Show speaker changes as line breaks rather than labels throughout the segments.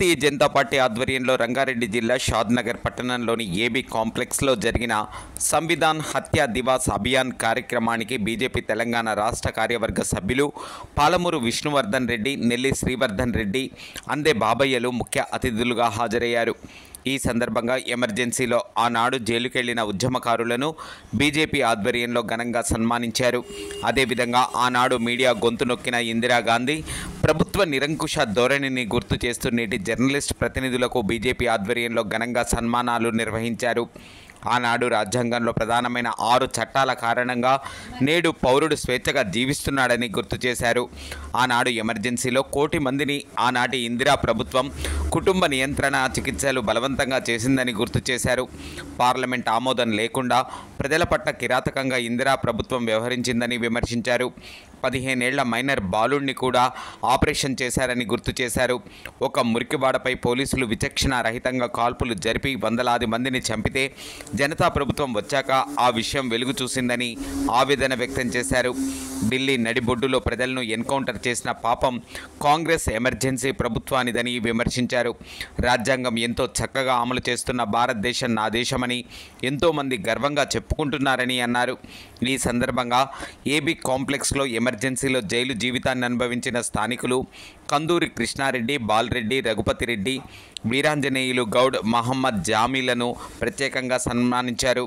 Bharatiya Janata party ఆధ్వర్యంలో రంగారెడ్డి జిల్లా షాద్నగర్ పట్టణంలోని ఏబీ కాంప్లెక్స్లో జరిగిన సంవిధాన్ హత్యా దివాస్ అభియాన్ కార్యక్రమానికి బీజేపీ తెలంగాణ రాష్ట్ర కార్యవర్గ సభ్యులు పాలమూరు విష్ణువర్ధన్ రెడ్డి, నెల్లి శ్రీవర్ధన్ రెడ్డి, అందే బాబయ్యలు ముఖ్య అతిథులుగా హాజరయ్యారు. ఈ సందర్భంగా ఎమర్జెన్సీలో ఆనాడు జైలుకెళ్లిన ఉద్యమకారులను బీజేపీ ఆధ్వర్యంలో ఘనంగా సన్మానించారు. అదేవిధంగా ఆనాడు మీడియా గొంతు నొక్కిన ఇందిరాగాంధీ ప్రభుత్వ నిరంకుశ ధోరణిని గుర్తు చేస్తూ నేటి జర్నలిస్ట్ ప్రతినిధులకు బీజేపీ ఆధ్వర్యంలో ఘనంగా సన్మానాలు నిర్వహించారు. ఆనాడు రాజ్యాంగంలో ప్రధానమైన 6 చట్టాల కారణంగా నేడు పౌరుడు స్వేచ్ఛగా జీవిస్తున్నాడని గుర్తు చేశారు. ఆనాడు ఎమర్జెన్సీలో 1 కోటి మందిని ఆనాటి ఇందిరా ప్రభుత్వం కుటుంబ నియంత్రణ చికిత్సలు బలవంతంగా చేసిందని గుర్తు చేశారు. పార్లమెంట్ ఆమోదం లేకుండా ప్రజల పట్ల కిరాతకంగా ఇందిరా ప్రభుత్వం వ్యవహరించిందని విమర్శించారు. 15 ఏళ్ల మైనర్ బాలుడిని కూడా ఆపరేషన్ చేశారని గుర్తు చేశారు. ఒక మురికివాడపై పోలీసులు విచక్షణ రహితంగా కాల్పులు జరిపి వందలాది మందిని చంపితే జనతా ప్రభుత్వం వచ్చాక ఆ విషయం వెలుగు చూసిందని ఆవేదన వ్యక్తం చేశారు. ఢిల్లీ నడిబొడ్డులో ప్రజలను ఎన్కౌంటర్ చేసిన పాపం కాంగ్రెస్ ఎమర్జెన్సీ ప్రభుత్వానిదని విమర్శించారు. రాజ్యాంగం ఎంతో చక్కగా అమలు చేస్తున్న భారతదేశం నా దేశమని ఎంతోమంది గర్వంగా చెప్పుకుంటున్నారని అన్నారు. ఈ సందర్భంగా ఏబీ కాంప్లెక్స్లో ఎమర్జెన్సీలో జైలు జీవితాన్ని అనుభవించిన స్థానికులు కందూరి కృష్ణారెడ్డి, బాలరెడ్డి, రఘుపతిరెడ్డి, వీరాంజనేయులు గౌడ్, మహమ్మద్ జామీలను ప్రత్యేకంగా సన్మానించారు.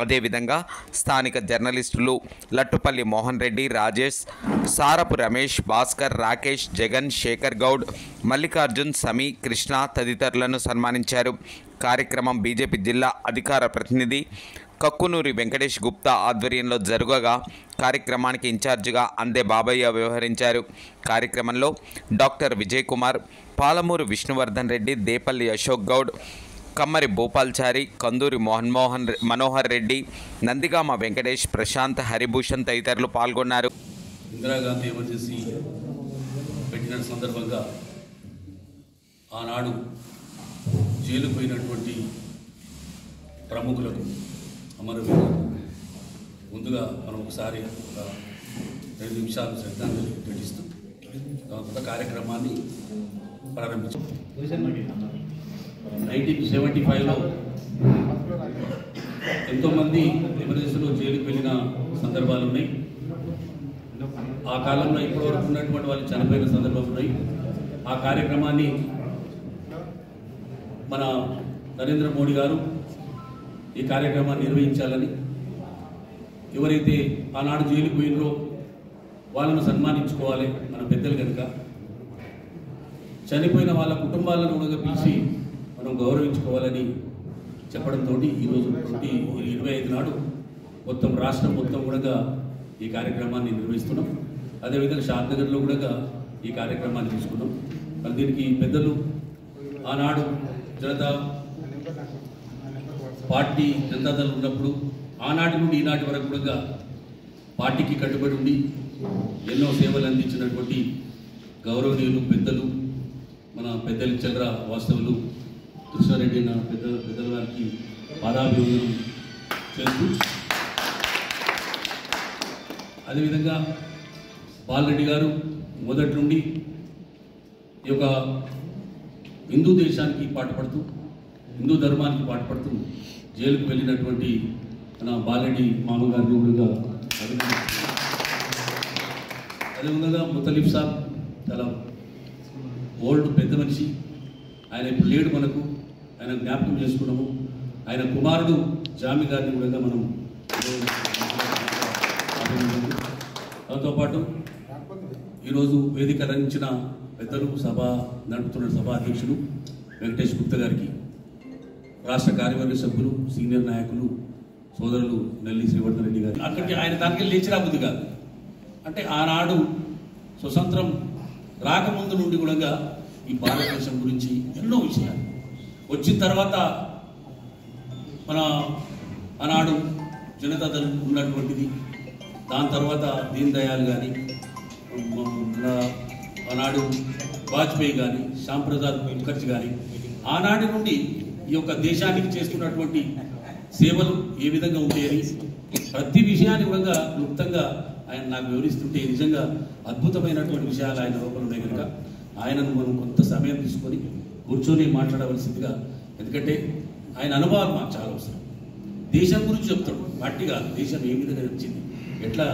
అదేవిధంగా స్థానిక జర్నలిస్టులు లట్టుపల్లి మోహన్ రెడ్డి, రాజేష్, సారపు రమేష్, భాస్కర్, రాకేష్, జగన్, శేఖర్ గౌడ్, మల్లికార్జున్, సమీ, కృష్ణ తదితరులను సన్మానించారు. కార్యక్రమం బీజేపీ జిల్లా అధికార ప్రతినిధి కక్కునూరి వెంకటేష్ గుప్తా ఆధ్వర్యంలో జరగగా కార్యక్రమానికి ఇన్ఛార్జిగా అందే బాబయ్య వ్యవహరించారు. కార్యక్రమంలో డాక్టర్ విజయ్ కుమార్, పాలమూరు విష్ణువర్ధన్ రెడ్డి, దేపల్లి అశోక్ గౌడ్, కమ్మరి భూపాల్చారి, కందూరి మనోహర్ రెడ్డి, నందిగామ వెంకటేష్, ప్రశాంత్, హరిభూషణ్ తదితరులు పాల్గొన్నారు.
ఇందిరాగాంధీ ఎమర్జెన్సీ పెట్టిన సందర్భంగా ఆనాడు జైలు పోయినటువంటి ప్రముఖులకు అమరవీరులకు ముందుగా మనం ఒకసారి 2 నిమిషాలు శ్రద్ధాంజలి ఘటిస్తూ కొత్త కార్యక్రమాన్ని ప్రారంభించాం. 1975లో ఎంతోమంది ఎమర్జెన్సీలో జైలుకి వెళ్ళిన సందర్భాలు ఉన్నాయి. ఆ కాలంలో ఇప్పటివరకు ఉన్నటువంటి వాళ్ళు చనిపోయిన సందర్భాలు ఉన్నాయి. ఆ కార్యక్రమాన్ని మన నరేంద్ర మోడీ గారు ఈ కార్యక్రమాన్ని నిర్వహించాలని, ఎవరైతే ఆనాడు జైలుకి పోయినరో వాళ్ళను సన్మానించుకోవాలి మన పెద్దలు కనుక, చనిపోయిన వాళ్ళ కుటుంబాలను కూడా పిలిచి మనం గౌరవించుకోవాలని చెప్పడంతో ఈరోజు 25 నాడు మొత్తం రాష్ట్రం మొత్తం కూడా ఈ కార్యక్రమాన్ని నిర్వహిస్తున్నాం. అదేవిధంగా షాద్నగర్లో కూడా ఈ కార్యక్రమాన్ని తీసుకున్నాం. మరి దీనికి పెద్దలు ఆనాడు జనతాదళం ఉన్నప్పుడు ఆనాటి నుండి ఈనాటి వరకు కూడా పార్టీకి కట్టుబడి ఉండి ఎన్నో సేవలు అందించినటువంటి గౌరవనీయులు పెద్దలు మన పెద్దలు చల్ర వాస్తవులు కృష్ణారెడ్డి నా పెద్దల వారికి పాదాభివందనం చేస్తూ, అదేవిధంగా బాలరెడ్డి గారు మొదటి నుండి ఈ యొక్క హిందూ దేశానికి పాటుపడుతూ, హిందూ ధర్మానికి పాటుపడుతూ జైలుకు వెళ్ళినటువంటి మన బాలరెడ్డి మామగారిని కూడా అదేవిధంగా ముతలిఫ్ సాబ్ చాలా ఓల్డ్ పెద్ద మనిషి, ఆయన ఇప్పుడు లేడు, మనకు ఆయన జ్ఞాపకం చేసుకున్నాము. ఆయన కుమారుడు జామి గారిని కూడా మనం దాంతో పాటు ఈరోజు వేదిక రంజించిన పెద్దలు, సభ నడుపుతున్న సభ అధ్యక్షులు వెంకటేష్ గుప్తా గారికి, రాష్ట్ర కార్యవర్గ సభ్యులు, సీనియర్ నాయకులు, సోదరులు నెల్లి శ్రీవర్ధన్ రెడ్డి గారు, అక్కడికి ఆయన దానికి లేచి రాబుద్ది కాదు. అంటే ఆనాడు స్వతంత్రం రాకముందు నుండి కూడా ఈ భారతదేశం గురించి ఎన్నో విషయాలు వచ్చిన తర్వాత మన ఆనాడు జనతాదళం ఉన్నటువంటిది, దాని తర్వాత దీన్ దయాళ్ కానీ, ఆనాడు వాజ్పేయి కానీ, శ్యామ్ ప్రసాద్ ముఖర్జీ కానీ, ఆనాటి నుండి ఈ యొక్క దేశానికి చేస్తున్నటువంటి సేవలు ఏ విధంగా ఉంటాయని ప్రతి విషయాన్ని కూడా క్లుప్తంగా ఆయన నాకు వివరిస్తుంటే నిజంగా అద్భుతమైనటువంటి విషయాలు ఆయన లోపల ఉన్నాయి కనుక ఆయనను మనం కొంత సమయం తీసుకొని కూర్చొని మాట్లాడవలసిందిగా, ఎందుకంటే ఆయన అనుభవాలు మాకు చాలా అవసరం. దేశం గురించి చెప్తాడు, పార్టీగా దేశం ఏ విధంగా వచ్చింది, ఎట్లా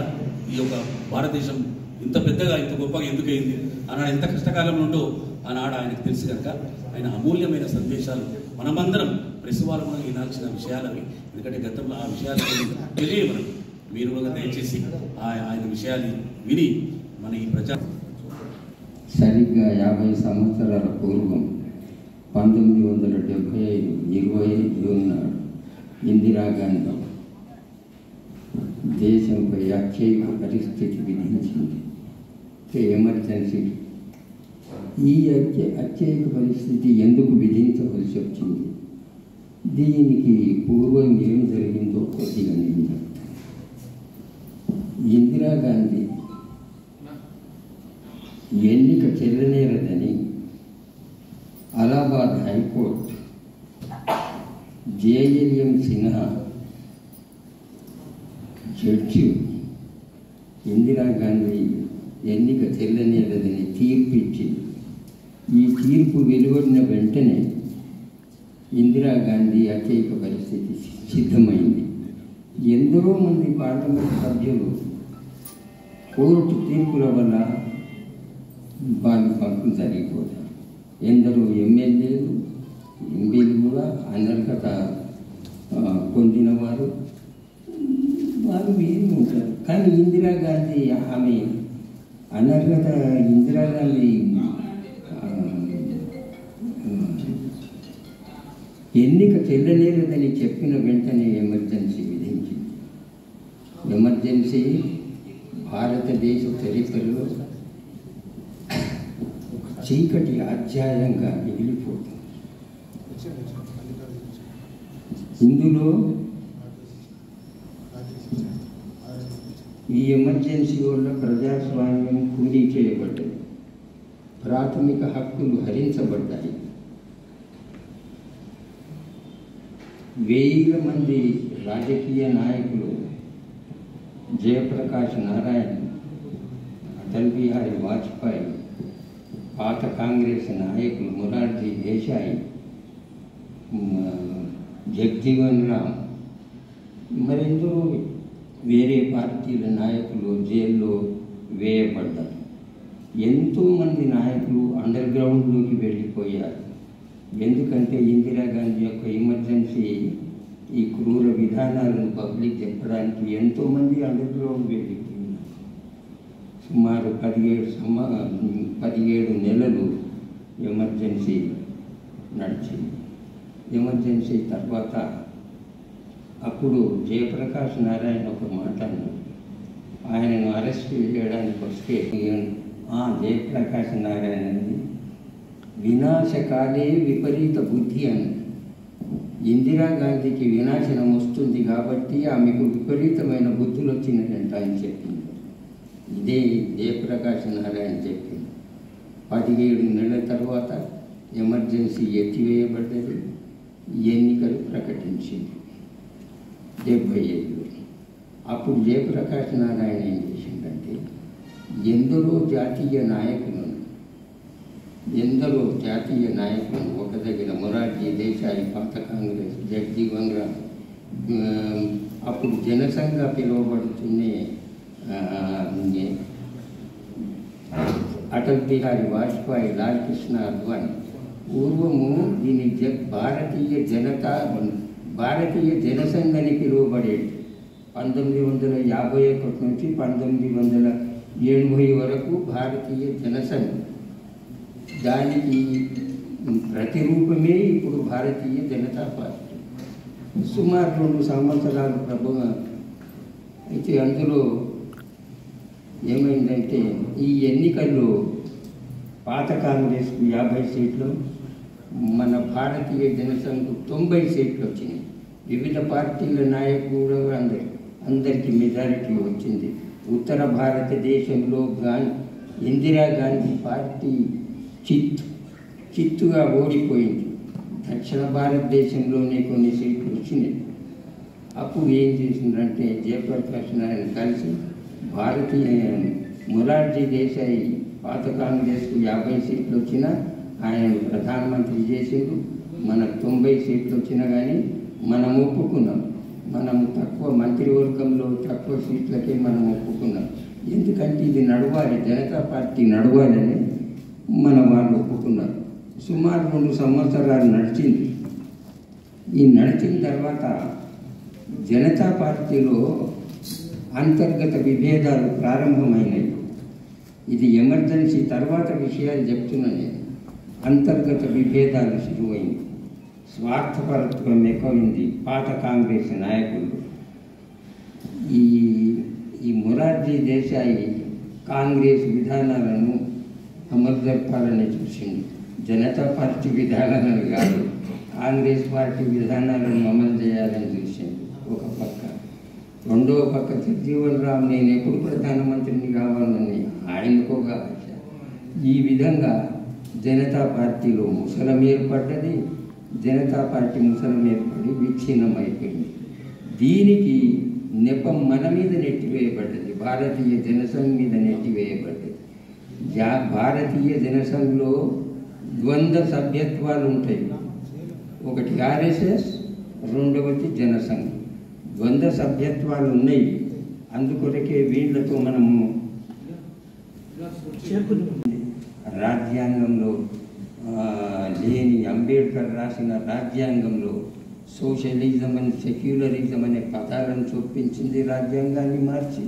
ఈ యొక్క భారతదేశం ఇంత పెద్దగా ఇంత గొప్పగా ఎందుకయింది, ఆనాడు ఎంత కష్టకాలంలో ఉంటో ఆనాడు ఆయనకు తెలుసు కనుక ఆయన అమూల్యమైన సందేశాలు మనమందరం ప్రెస్ వాళ్ళు కూడా వినాల్సిన విషయాలు అవి. ఎందుకంటే గతంలో ఆ విషయాలు తెలియమని మీరు కూడా దయచేసి ఆయన విషయాన్ని విని మన ఈ ప్రజా
సరిగ్గా 50 సంవత్సరాల పూర్వం 1975 25 జూన్ నాడు ఇందిరాగాంధీ దేశంపై అత్యయిక పరిస్థితి విధించింది. ఎమర్జెన్సీ. ఈ అత్యయిక పరిస్థితి ఎందుకు విధించవలసి వచ్చింది, దీనికి పూర్వం ఏం జరిగిందో కొద్దిగా నేను చెప్తాను. ఇందిరాగాంధీ ఎన్నిక చెల్లనేరదని Allahabad high court JLM Sinha judge Indira Gandhi ఎన్నిక చెల్లనేరదని తీర్పు ఇచ్చింది. ఈ తీర్పు వెలువడిన వెంటనే ఇందిరాగాంధీ అత్యయిక పరిస్థితి సిద్ధమైంది. ఎందరో మంది పార్లమెంట్ సభ్యులు కోర్టు తీర్పుల వల్ల వాళ్ళు పంపులు జరిగిపోతారు. ఎందరో ఎమ్మెల్యేలు ఎంపీలు కూడా అనర్హత పొందినవారు వారు వేరు ఉంటారు. కానీ ఇందిరాగాంధీ ఆమె అనర్హత ఇందిరాగాంధీ ఎన్నిక చెల్లలేదని చెప్పిన వెంటనే ఎమర్జెన్సీ విధించింది. ఎమర్జెన్సీ భారతదేశ చరిత్రలో చీకటి అధ్యాయంగా మిగిలిపోతుంది. ఇందులో ఈ ఎమర్జెన్సీ వల్ల ప్రజాస్వామ్యం కూలీ చేయబడ్డది, ప్రాథమిక హక్కులు హరించబడ్డాయి. వేల మంది రాజకీయ నాయకులు జయప్రకాష్ నారాయణ్, అటల్ బిహారీ వాజ్పేయి, పాత కాంగ్రెస్ నాయకులు మొరార్జీ దేశాయి, జగ్జీవన్ రామ్, మరెందరో వేరే పార్టీల నాయకులు జైల్లో వేయబడ్డారు. ఎంతోమంది నాయకులు అండర్ గ్రౌండ్లోకి వెళ్ళిపోయారు. ఎందుకంటే ఇందిరాగాంధీ యొక్క ఎమర్జెన్సీ ఈ క్రూర విధానాలను పబ్లిక్ చెప్పడానికి ఎంతోమంది అండర్ గ్రౌండ్ వెళ్ళిపోయినారు. సుమారు 17 నెలలు ఎమర్జెన్సీ నడిచింది. ఎమర్జెన్సీ తర్వాత అప్పుడు జయప్రకాష్ నారాయణ ఒక మాట అన్నాడు. ఆయనను అరెస్ట్ చేయడానికి వస్తే జయప్రకాష్ నారాయణ వినాశకాలే విపరీత బుద్ధి అని, ఇందిరాగాంధీకి వినాశనం వస్తుంది కాబట్టి ఆమెకు విపరీతమైన బుద్ధులు వచ్చినాయంట ఆయన చెప్పింది. ఇదే జయప్రకాష్ నారాయణ చెప్పింది. 17 నెలల తర్వాత ఎమర్జెన్సీ ఎత్తివేయబడ్డది, ఎన్నికలు ప్రకటించింది 75లో. అప్పుడు జయప్రకాష్ నారాయణ ఏం చేసిందంటే ఎందరో జాతీయ నాయకులను ఒక దగ్గర మొరార్జీ దేశాయి, పాత కాంగ్రెస్, జగ్జీవన్ రామ్, అప్పుడు జనసంఘ పిలువబడుతున్నే అటల్ బిహారీ వాజ్పేయి, లాల్ కృష్ణ అద్వానీ, పూర్వము దీని భారతీయ జనసంఘ్ అని పిలువబడేది. 1951 నుంచి 1970 వరకు భారతీయ జనసంఘ్. దానికి ప్రతిరూపమే ఇప్పుడు భారతీయ జనతా పార్టీ. సుమారు 2 సంవత్సరాలు ప్రభుత్వం అయితే అందులో ఏమైందంటే ఈ ఎన్నికల్లో పాత కాంగ్రెస్కు 50 సీట్లు, మన భారతీయ జనసంఘకు 90 సీట్లు వచ్చినాయి. వివిధ పార్టీల నాయకులు అందరికీ మెజారిటీ వచ్చింది. ఉత్తర భారతదేశంలో ఇందిరాగాంధీ పార్టీ చిత్తుగా ఓడిపోయింది. దక్షిణ భారతదేశంలోనే కొన్ని సీట్లు వచ్చినాయి. అప్పుడు ఏం చేసిందంటే జయప్రకాష్ నారాయణ కలిసి మొరార్జీ దేశాయి పాత కాంగ్రెస్కు 50 సీట్లు వచ్చినా ఆయన ప్రధానమంత్రి చేసిండు. మనకు 90 సీట్లు వచ్చినా కానీ మనం ఒప్పుకున్నాం. మనం తక్కువ మంత్రివర్గంలో తక్కువ సీట్లకే మనం ఒప్పుకున్నాం. ఎందుకంటే ఇది నడవాలి, జనతా పార్టీ నడవాలని మన వాళ్ళు ఒప్పుకున్నారు. సుమారు 2 సంవత్సరాలు నడిచింది. ఈ నడిచిన తర్వాత జనతా పార్టీలో అంతర్గత విభేదాలు ప్రారంభమైనాయి. ఇది ఎమర్జెన్సీ తర్వాత విషయాలు చెప్తున్నాను నేను. అంతర్గత విభేదాలు శురువైంది. స్వార్థపరత్వం ఎక్కువైంది. పాత కాంగ్రెస్ నాయకులు ఈ మొరార్జీ దేశాయి కాంగ్రెస్ విధానాలను అమలు జరపాలని చూసింది. జనతా పార్టీ విధానాలను కాదు, కాంగ్రెస్ పార్టీ విధానాలను అమలు చేయాలని చూసింది ఒక పక్క. రెండవ పక్క జగ్జీవన్ రామ్ నేను ఎప్పుడు ప్రధానమంత్రిని కావాలని ఆయనకు ఒక ఆశ. ఈ విధంగా జనతా పార్టీలో ముసలం ఏర్పడ్డది. జనతా పార్టీ ముసలం ఏర్పడి విచ్ఛిన్నమైపోయింది. దీనికి నెపం మన మీద నెట్టివేయబడ్డది, భారతీయ జనసంఘ్ మీద నెట్టివేయబడ్డది. భారతీయ జనసంఘ్లో ద్వంద్వ సభ్యత్వాలు ఉంటాయి. ఒకటి ఆర్ఎస్ఎస్, రెండవది జనసంఘ్. ద్వంద్వ సభ్యత్వాలు ఉన్నాయి. అందుకొరకే వీళ్ళతో మనము రాజ్యాంగంలో లేని అంబేద్కర్ రాసిన రాజ్యాంగంలో సోషలిజం అని సెక్యులరిజం అనే పదాలను చూపించింది, రాజ్యాంగాన్ని మార్చి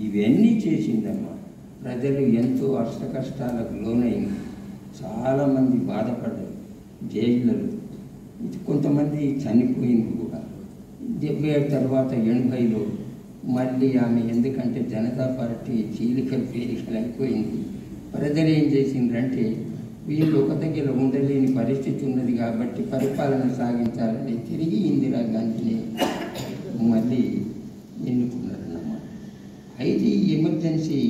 ఇవన్నీ చేసిందమ్మా. ప్రజలు ఎంతో అష్టకష్టాలకు లోనైంది. చాలామంది బాధపడ్డారు జైళ్ళలో. కొంతమంది చనిపోయింది కూడా. 70 తర్వాత 80లో మళ్ళీ ఆమె, ఎందుకంటే జనతా పార్టీ చీలికలు పేలికలు అయిపోయింది. ప్రజలు ఏం చేసిండ్రంటే వీళ్ళు ఒక దగ్గర ఉండలేని పరిస్థితి ఉన్నది కాబట్టి పరిపాలన సాగించాలని తిరిగి ఇందిరాగాంధీని మళ్ళీ ఎన్నుకున్నారన్నమాట. అయితే ఈ ఎమర్జెన్సీ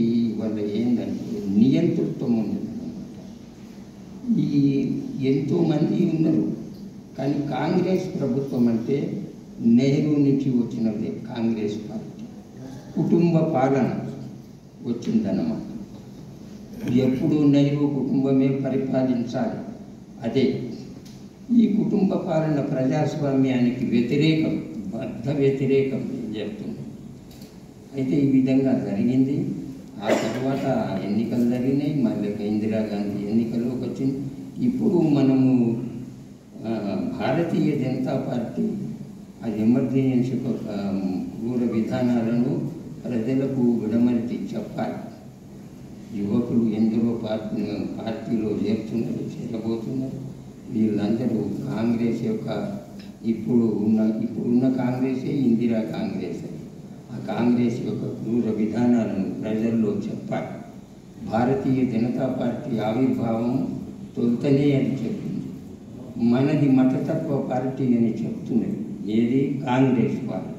వల్ల ఏంటంటే నియంతృత్వం ఉన్నదన్నమాట. ఈ ఎంతోమంది ఉన్నారు, కానీ కాంగ్రెస్ ప్రభుత్వం అంటే నెహ్రూ నుంచి వచ్చినదే కాంగ్రెస్ పార్టీ. కుటుంబ పాలన వచ్చిందన్నమాట. ఎప్పుడు నెహ్రూ కుటుంబమే పరిపాలించాలి. అదే ఈ కుటుంబ పాలన ప్రజాస్వామ్యానికి వ్యతిరేకం, బద్ధ వ్యతిరేకం చెప్తుంది. అయితే ఈ విధంగా జరిగింది. ఆ తర్వాత ఎన్నికలు జరిగినాయి. మళ్ళీ ఇందిరాగాంధీ ఎన్నికల్లోకి వచ్చింది. ఇప్పుడు మనము భారతీయ జనతా పార్టీ ఆ ఎమర్జెన్సీ క్రూర విధానాలను ప్రజలకు విడమర్చి చెప్పాలి. యువకులు ఎందరో పార్టీలో చేరబోతున్నారు. వీళ్ళందరూ కాంగ్రెస్ యొక్క ఇప్పుడున్న కాంగ్రెసే ఇందిరా కాంగ్రెస్. ఆ కాంగ్రెస్ యొక్క క్రూర విధానాలను ప్రజల్లో చెప్పాలి. భారతీయ జనతా పార్టీ ఆవిర్భావం తొలుతనే అని చెప్పింది. మనది మతతత్వ పార్టీ అని చెప్తున్నది ఏది కాంగ్రెస్ పార్టీ.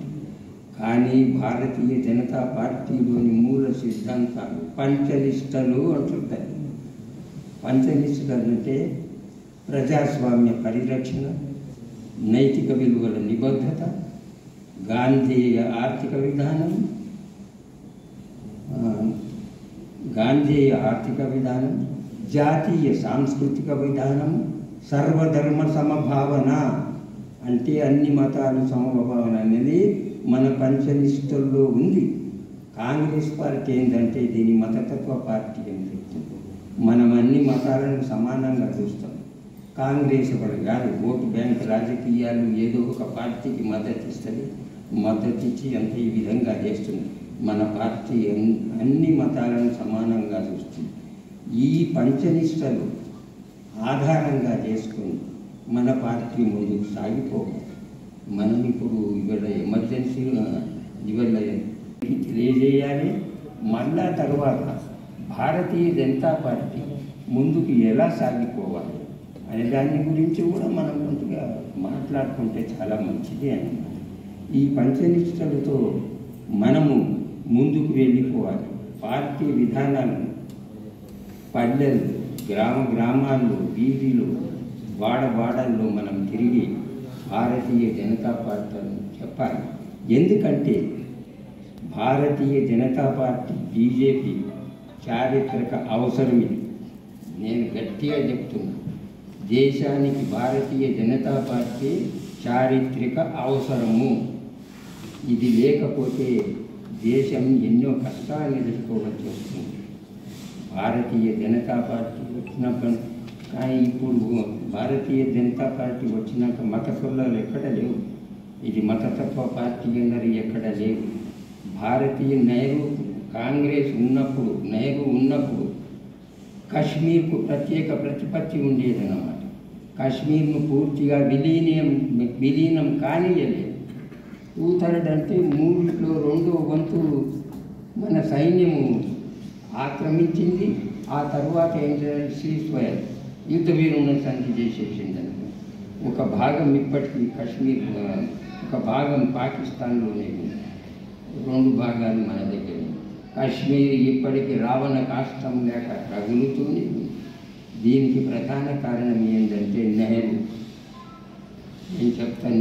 కానీ భారతీయ జనతా పార్టీలోని మూల సిద్ధాంతాలు పంచనిష్టలు అంటుంటాయి. పంచనిష్టలు అంటే ప్రజాస్వామ్య పరిరక్షణ, నైతిక విలువల నిబద్ధత, గాంధేయ ఆర్థిక విధానం, జాతీయ సాంస్కృతిక విధానం, సర్వధర్మ సమభావన అంటే అన్ని మతాలు సమభావన అనేది మన పంచనిష్టల్లో ఉంది. కాంగ్రెస్ పార్టీ ఏంటంటే దీని మతతత్వ పార్టీ అని చెప్తుంది. మనం అన్ని మతాలను సమానంగా చూస్తాం. కాంగ్రెస్ ఒకటి కాదు, ఓటు బ్యాంక్ రాజకీయాలు ఏదో ఒక పార్టీకి మద్దతు ఇస్తుంది, మద్దతు ఇచ్చి అంత ఈ విధంగా చేస్తుంది. మన పార్టీ అన్ని మతాలను సమానంగా చూస్తుంది. ఈ పంచనిష్టలు ఆధారంగా చేసుకొని మన పార్టీ ముందుకు సాగిపోవాలి. మనం ఇప్పుడు ఇవాళ ఎమర్జెన్సీ ఇవాళ తెలియజేయాలి. మళ్ళా తర్వాత భారతీయ జనతా పార్టీ ముందుకు ఎలా సాగిపోవాలి అనే దాని గురించి కూడా మనం కొంచెంగా మాట్లాడుకుంటే చాలా మంచిది అన్నమాట. ఈ పంచనిష్టలతో మనము ముందుకు వెళ్ళిపోవాలి. పార్టీ విధానాలను పల్లెలు, గ్రామాల్లో, వీధిలో, వాడవాడల్లో మనం తిరిగి భారతీయ జనతా పార్టీని చెప్పాలి. ఎందుకంటే భారతీయ జనతా పార్టీ బీజేపీ చారిత్రక అవసరం ఇది. నేను గట్టిగా చెప్తున్నా, దేశానికి భారతీయ జనతా పార్టీ చారిత్రక అవసరము. ఇది లేకపోతే దేశం ఎన్నో కష్టాలు ఎదుర్కోవాల్సి వస్తుంది. భారతీయ జనతా పార్టీ వచ్చినప్పుడు, కానీ ఇప్పుడు భారతీయ జనతా పార్టీ వచ్చినాక మత కులాలు ఎక్కడ లేవు. ఇది మతతత్వ పార్టీ అన్నది ఎక్కడ లేవు. భారతీయ కాంగ్రెస్ ఉన్నప్పుడు, నెహ్రూ ఉన్నప్పుడు కాశ్మీర్కు ప్రత్యేక ప్రతిపత్తి ఉండేదన్నమాట. కాశ్మీర్ను పూర్తిగా విలీనం కానియలేదు. 2/3 అంటే 3లో 2వ వంతు మన సైన్యము ఆక్రమించింది. ఆ తర్వాత ఏం చేయాలి, సీజ్ఫైర్, యుద్ధ విరమణ సంధి చేసేసింది. ఒక భాగం ఇప్పటికీ కాశ్మీర్, ఒక భాగం పాకిస్తాన్లోనే ఉంది, 2 భాగాలు మన దగ్గర. కాశ్మీర్ ఇప్పటికీ రావణ కాష్టం లేక రగులుతూనే ఉంది. దీనికి ప్రధాన కారణం ఏంటంటే నెహ్రూ. నేను చెప్తాను,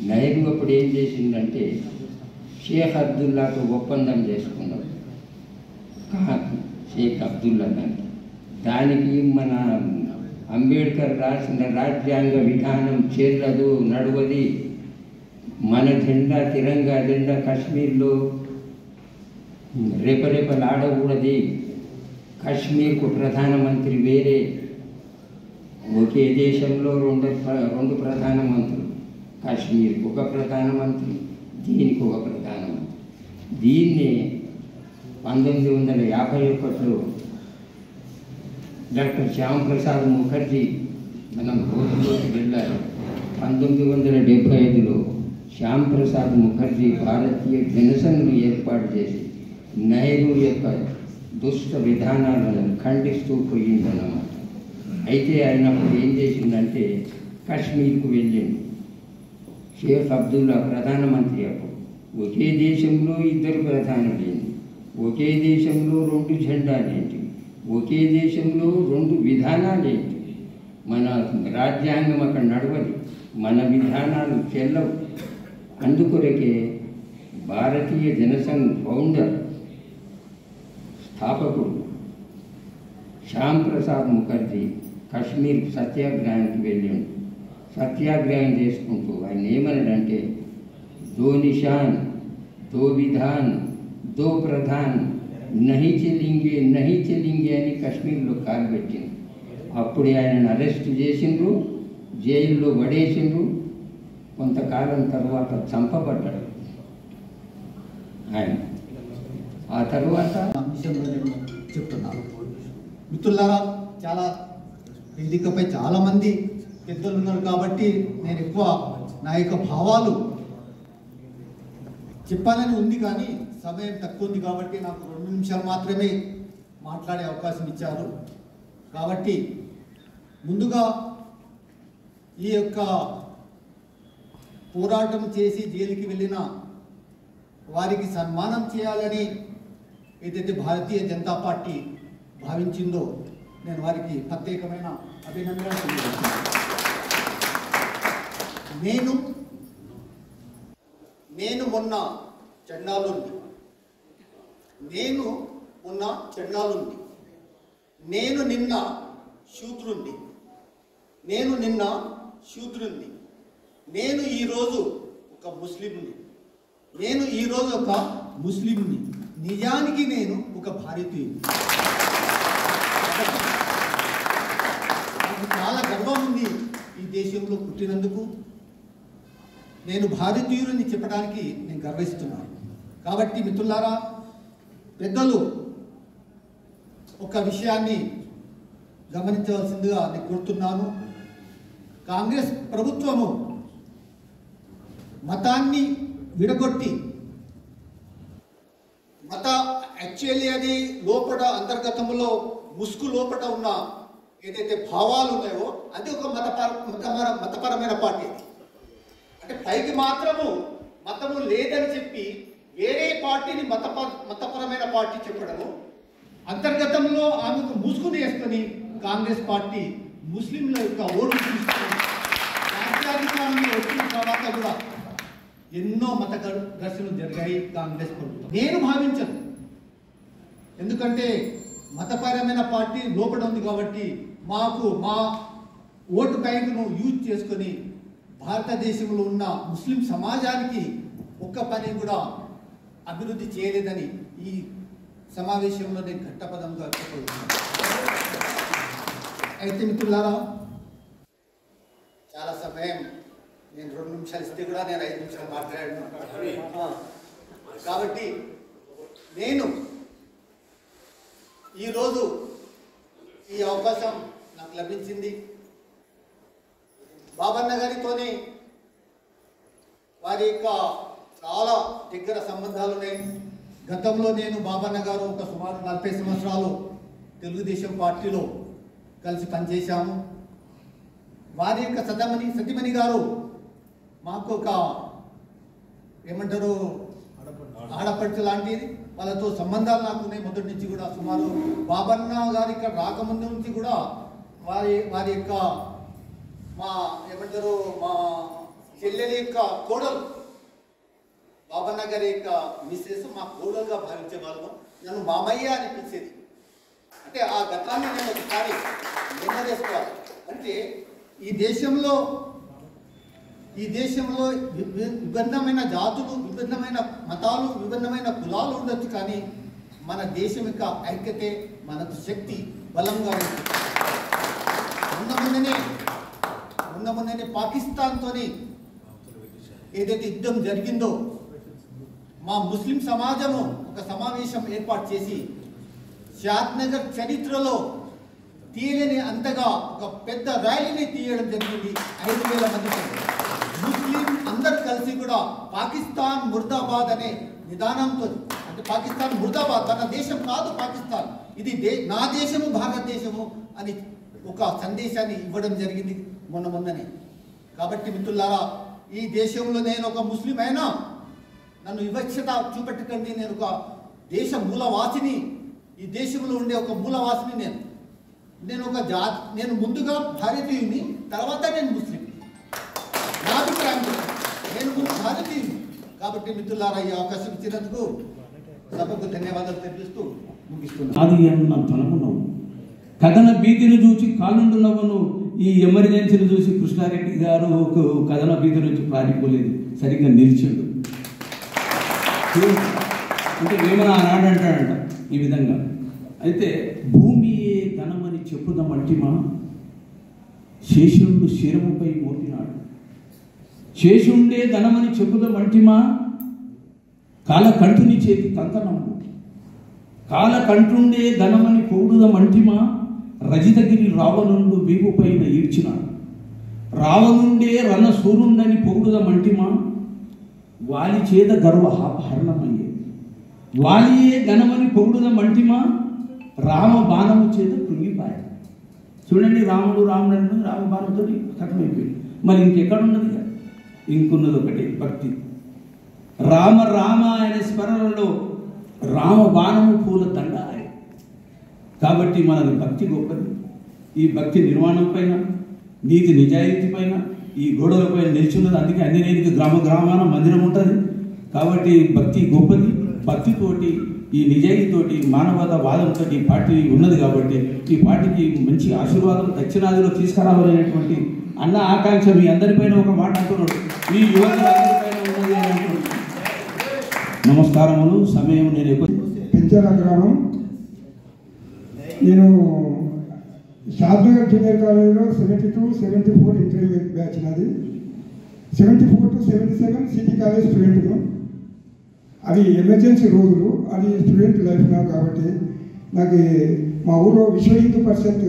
నెహ్రూ అప్పుడు ఏం చేసిందంటే షేక్ అబ్దుల్లాతో ఒప్పందం చేసుకున్నాడు. షేక్ అబ్దుల్లా దానికి మన అంబేద్కర్ రాసిన రాజ్యాంగ విధానం చెల్లదు, నడవది. మన జెండా, తిరంగా జెండా కాశ్మీర్లో రెపరెపలాడకూడది. కాశ్మీర్కు ప్రధానమంత్రి వేరే. ఒకే దేశంలో రెండు ప్రధానమంత్రులు. కాశ్మీర్కు ఒక ప్రధానమంత్రి, దీనికి ఒక ప్రధానమంత్రి. దీన్ని 1951లో డాక్టర్ శ్యామప్రసాద్ ముఖర్జీ మనం కోర్టులోకి వెళ్ళాలి. 1975లో శ్యామప్రసాద్ ముఖర్జీ భారతీయ జనసంఘ్ను ఏర్పాటు చేసి నెహ్రూ యొక్క దుష్ట విధానాలను ఖండిస్తూ పోయిందన్నమాట. అయితే ఆయన అప్పుడు ఏం చేసిందంటే కాశ్మీర్కు వెళ్ళింది. షేక్ అబ్దుల్లా ప్రధానమంత్రి. అప్పుడు ఒకే దేశంలో 2 ప్రధానులేంటి, ఒకే దేశంలో 2 జెండాలేంటి, ఒకే దేశంలో 2 విధానాలేంటి. మన రాజ్యాంగం అక్కడ నడవది, మన విధానాలు చెల్లవు. అందుకొరకే భారతీయ జనసంఘ్ ఫౌండర్, స్థాపకుడు శ్యామప్రసాద్ ముఖర్జీ కాశ్మీర్ సత్యాగ్రహానికి వెళ్ళాడు. సత్యాగ్రహం చేసుకుంటూ ఆయన ఏమన్నాడంటే దో నిషాన్, దో విధాన్, దో ప్రధాన్, నహి చెల్లింగే అని కాశ్మీర్లో కాలు పెట్టింది. అప్పుడే ఆయనను అరెస్ట్ చేసిండ్రు, జైల్లో పడేసిండ్రు. కొంతకాలం తర్వాత చంపబడ్డాడు ఆయన. ఆ తర్వాత
విషయంలో నేను చెప్తున్నాను. మిత్రులారా, చాలా వేదికపై చాలామంది పెద్దలు ఉన్నారు కాబట్టి నేను ఎక్కువ నా యొక్క భావాలు చెప్పాలని ఉంది, కానీ సమయం తక్కువ ఉంది కాబట్టి నాకు 2 నిమిషాలు మాత్రమే మాట్లాడే అవకాశం ఇచ్చారు. కాబట్టి ముందుగా ఈ యొక్క పోరాటం చేసి జైలుకి వెళ్ళిన వారికి సన్మానం చేయాలని ఏదైతే భారతీయ జనతా పార్టీ భావించిందో నేను వారికి ప్రత్యేకమైన అభినందనలు తెలియజేస్తున్నాను. నేను మొన్న చండాలుంది, నేను నిన్న శూద్రుంది, నేను ఈరోజు ఒక ముస్లింని, నిజానికి నేను ఒక భారతీయుని. నాకు చాలా గర్వం ఉంది ఈ దేశంలో పుట్టినందుకు. నేను భారతీయులని చెప్పడానికి నేను గర్విస్తున్నాను. కాబట్టి మిత్రులారా, పెద్దలు ఒక విషయాన్ని గమనించవలసిందిగా నేను కోరుతున్నాను. కాంగ్రెస్ ప్రభుత్వము మతాన్ని విడగొట్టి యాక్చువల్లీ అది లోపల అంతర్గతంలో ముసుగు లోపల ఉన్న ఏదైతే భావాలు ఉన్నాయో అది ఒక మతపరమైన పార్టీ. అంటే పైకి మాత్రము మతము లేదని చెప్పి వేరే పార్టీని మతపరమైన పార్టీ చెప్పడము, అంతర్గతంలో ఆమెకు ముసుగుని వేసుకొని కాంగ్రెస్ పార్టీ ముస్లింల యొక్క ఓట్లు తీసుకొని రాజ్యాధికారంలో వచ్చిన తర్వాత కూడా ఎన్నో మత ఘర్షణలు జరిగాయి కాంగ్రెస్ ప్రభుత్వం. నేను భావించను, ఎందుకంటే మతపరమైన పార్టీ లోపల ఉంది కాబట్టి మాకు మా ఓటు బ్యాంకును యూజ్ చేసుకొని భారతదేశంలో ఉన్న ముస్లిం సమాజానికి ఒక్క పని కూడా అభివృద్ధి చేయలేదని ఈ సమావేశంలో నేను ఘట్టపదంగా చెప్పగలుగుతున్నాను. అయితే మిత్రులారా, చాలా సమయం నేను 2 నిమిషాలు ఇస్తే కూడా నేను 5 నిమిషాలు మాట్లాడాను. కాబట్టి నేను ఈరోజు ఈ అవకాశం నాకు లభించింది. బాబన్న గారితోనే వారి యొక్క చాలా దగ్గర సంబంధాలు ఉన్నాయి. గతంలో నేను బాబన్న గారు ఒక సుమారు 40 సంవత్సరాలు తెలుగుదేశం పార్టీలో కలిసి పనిచేశాము. వారి యొక్క సతీమణి గారు మాకు ఒక ఏమంటారు ఆడపడుచు లాంటిది, వాళ్ళతో సంబంధాలు నాకు ఉన్నాయి మొదటి నుంచి కూడా. సుమారు బాబన్న గారి ఇక్కడ రాకముందు నుంచి కూడా వారి యొక్క మా ఏమంటారు మా చెల్లెలి యొక్క కోడలు బాబన్న గారి యొక్క మిస్సెస్ మా కోడలుగా భావించే వాళ్ళము. నన్ను మామయ్య అని పిలిచేది. అంటే ఆ గతాన్ని నేను ఒకసారి నిర్ణయించుకోవాలి. అంటే ఈ దేశంలో విభిన్నమైన జాతులు, విభిన్నమైన మతాలు, విభిన్నమైన కులాలు ఉండొచ్చు, కానీ మన దేశం యొక్క ఐక్యతే మనకు శక్తి బలంగా ఉంది. మొన్ననే పాకిస్తాన్తో ఏదైతే యుద్ధం జరిగిందో మా ముస్లిం సమాజము ఒక సమావేశం ఏర్పాటు చేసి షాద్నగర్ చరిత్రలో తీయలేని అంతగా ఒక పెద్ద ర్యాలీని తీయడం జరిగింది. 5,000 మందితో ముస్లిం అందరు కలిసి కూడా పాకిస్తాన్ ముర్దాబాద్ అనే నిదానంతో, అంటే పాకిస్తాన్ ముర్దాబాద్, మన దేశం కాదు పాకిస్తాన్, ఇది నా దేశము భారతదేశము అని ఒక సందేశాన్ని ఇవ్వడం జరిగింది మొన్ననే. కాబట్టి మిత్రులారా, ఈ దేశంలో నేను ఒక ముస్లిం అయినా నన్ను వివక్షత చూపెట్టకండి. నేను ఒక దేశ మూలవాసిని, ఈ దేశంలో ఉండే ఒక మూలవాసిని. నేను ముందుగా భారతీయుని, తర్వాత నేను ముస్లిం. నా అభిప్రాయం నేను ముందు భారతీయుని. కాబట్టి మిత్రులారా, ఈ అవకాశం ఇచ్చినందుకు సభకు ధన్యవాదాలు తెలిపిస్తూ ముగిస్తున్నాను.
అది అన్న తనమును కథన భీతిని చూసి కాలుండు నవ్వును, ఈ ఎమర్జెన్సీని చూసి కృష్ణారెడ్డి గారు కథన భీతి నుంచి పారిపోలేదు, సరిగ్గా నిలిచిండు. అంటే వేమన ఆనాడు అంటాడంట ఈ విధంగా. అయితే భూమియే ధనమని చెప్పుదామంటిమా, శేషుండు శిరముపై మోపినాడు. శేషుండే ధనమని చెప్పుదామంటిమా, కాలకంఠుని చేతి కంకణము. కాలకంఠుండే ధనమని పొగుడుదామంటిమా, రజితగిరి రావణుండు వీపు పైన ఈడ్చినాడు. రావణుండే రణసూరుండని పొగుడుదామంటిమా, వాలి చేత గర్వహరణమయ్యే. వాలియే ఘనమని పొగుడుదామంటిమా, రామ బాణము చేత కృంగిపాయ. చూడండి, రాముడు రామ బాణంతో కథమైపోయింది. మరి ఇంకెక్కడున్నది? ఇంకున్నది ఒకటి, భక్తి. రామ రామ అనే స్మరణలో రామ బాణము పూల దండ. కాబట్టి మనది భక్తి గొప్పది. ఈ భక్తి నిర్మాణం పైన, నీతి నిజాయితీ పైన, ఈ గోడలపై నిల్చున్నది. అందుకే ఆంజనేయునికి గ్రామాన మందిరం ఉంటుంది. కాబట్టి భక్తి గొప్పది. భక్తితోటి, ఈ నిజాయితీతోటి, మానవతావాదంతో ఈ పార్టీ ఉన్నది. కాబట్టి ఈ పార్టీకి మంచి ఆశీర్వాదం దక్షిణాదిలో తీసుకురావాలనేటువంటి అన్న ఆకాంక్ష మీ అందరిపైన ఒక మాట అంటున్నాడు, ఈ యువకులందరిపైన ఉన్నది అని అంటున్నాడు. నమస్కారములు. సమయం నేను
పెంచాల గ్రామం. నేను షాద్నగర్ జూనియర్ కాలేజీలో 72-74 ఇంటర్మీడియట్ బ్యాచ్ నాది. 74 to 77 సిటీ కాలేజ్ స్టూడెంట్ను. అది ఎమర్జెన్సీ రోజులు, అది స్టూడెంట్ లైఫ్ నాకు. కాబట్టి నాకు మా ఊళ్ళో విశ్వ హిందూ పరిషత్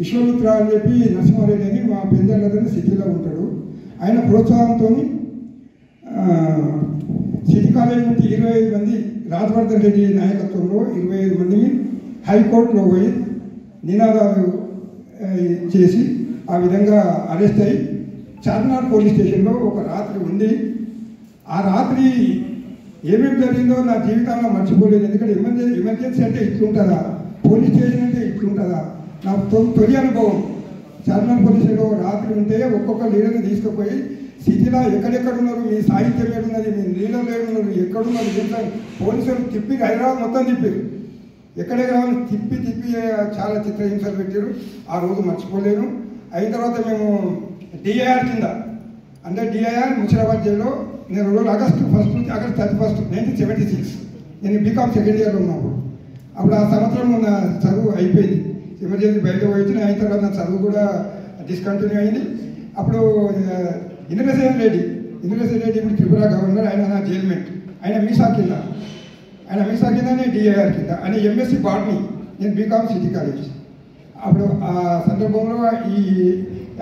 విశ్వమిత్ర అని చెప్పి నరసింహారెడ్డి అని మా పెద్దలతోనే సిటీలో ఉంటాడు. ఆయన ప్రోత్సాహంతో సిటీ కాలేజ్ నుంచి 25 మంది రాజవర్ధన్ రెడ్డి నాయకత్వంలో 25 మందిని హైకోర్టులో పోయి నినాదాలు చేసి ఆ విధంగా అరెస్ట్ అయ్యి చార్మినార్ పోలీస్ స్టేషన్లో ఒక రాత్రి ఉంది. ఆ రాత్రి ఏమేమి జరిగిందో నా జీవితంలో మర్చిపోలేదు. ఎందుకంటే ఎమర్జెన్సీ అంటే ఇట్లుంటుందా, పోలీస్ స్టేషన్ అంటే ఇట్లుంటుందా. నాకు తొలి అనుభవం. చార్మినార్ పోలీస్ స్టేషన్లో రాత్రి ఉంటే ఒక్కొక్క లీడర్ని తీసుకుపోయి సిటీలో ఎక్కడెక్కడ ఉన్నారు, మీ సాహిత్యం ఏడున్నది, మీ లీడర్లు ఏడున్నారు, ఎక్కడున్నారు, పోలీసులు తిప్పి హైదరాబాద్ మొత్తం తిప్పారు. ఎక్కడెక్కడ తిప్పి తిప్పి చాలా చిత్రహింసలు పెట్టారు. ఆ రోజు మర్చిపోలేను. అయిన తర్వాత మేము డిఐఆర్ కింద అంటే డిఐఆర్ ముషిరాబాద్ జైల్లో నేను రోజు ఆగస్టు 1 నుంచి ఆగస్టు 31, 1976 నేను బీకామ్ సెకండ్ ఇయర్లో ఉన్నప్పుడు. అప్పుడు ఆ సంవత్సరం నా చదువు అయిపోయింది. ఎమర్జెన్సీ బయట పోయింది. అయిన తర్వాత నా చదువు కూడా డిస్కంటిన్యూ అయింది. అప్పుడు ఇంద్రసేన్ రెడ్డి ఇప్పుడు త్రిపుర గవర్నర్, ఆయన నా జైల్మేట్. ఆయన మీసా కింద నేను డిఐఆర్ కింద. ఆయన ఎంఎస్సి బాటనీ, నేను బీకామ్ సిటీ కాలేజ్. అప్పుడు ఆ సందర్భంలో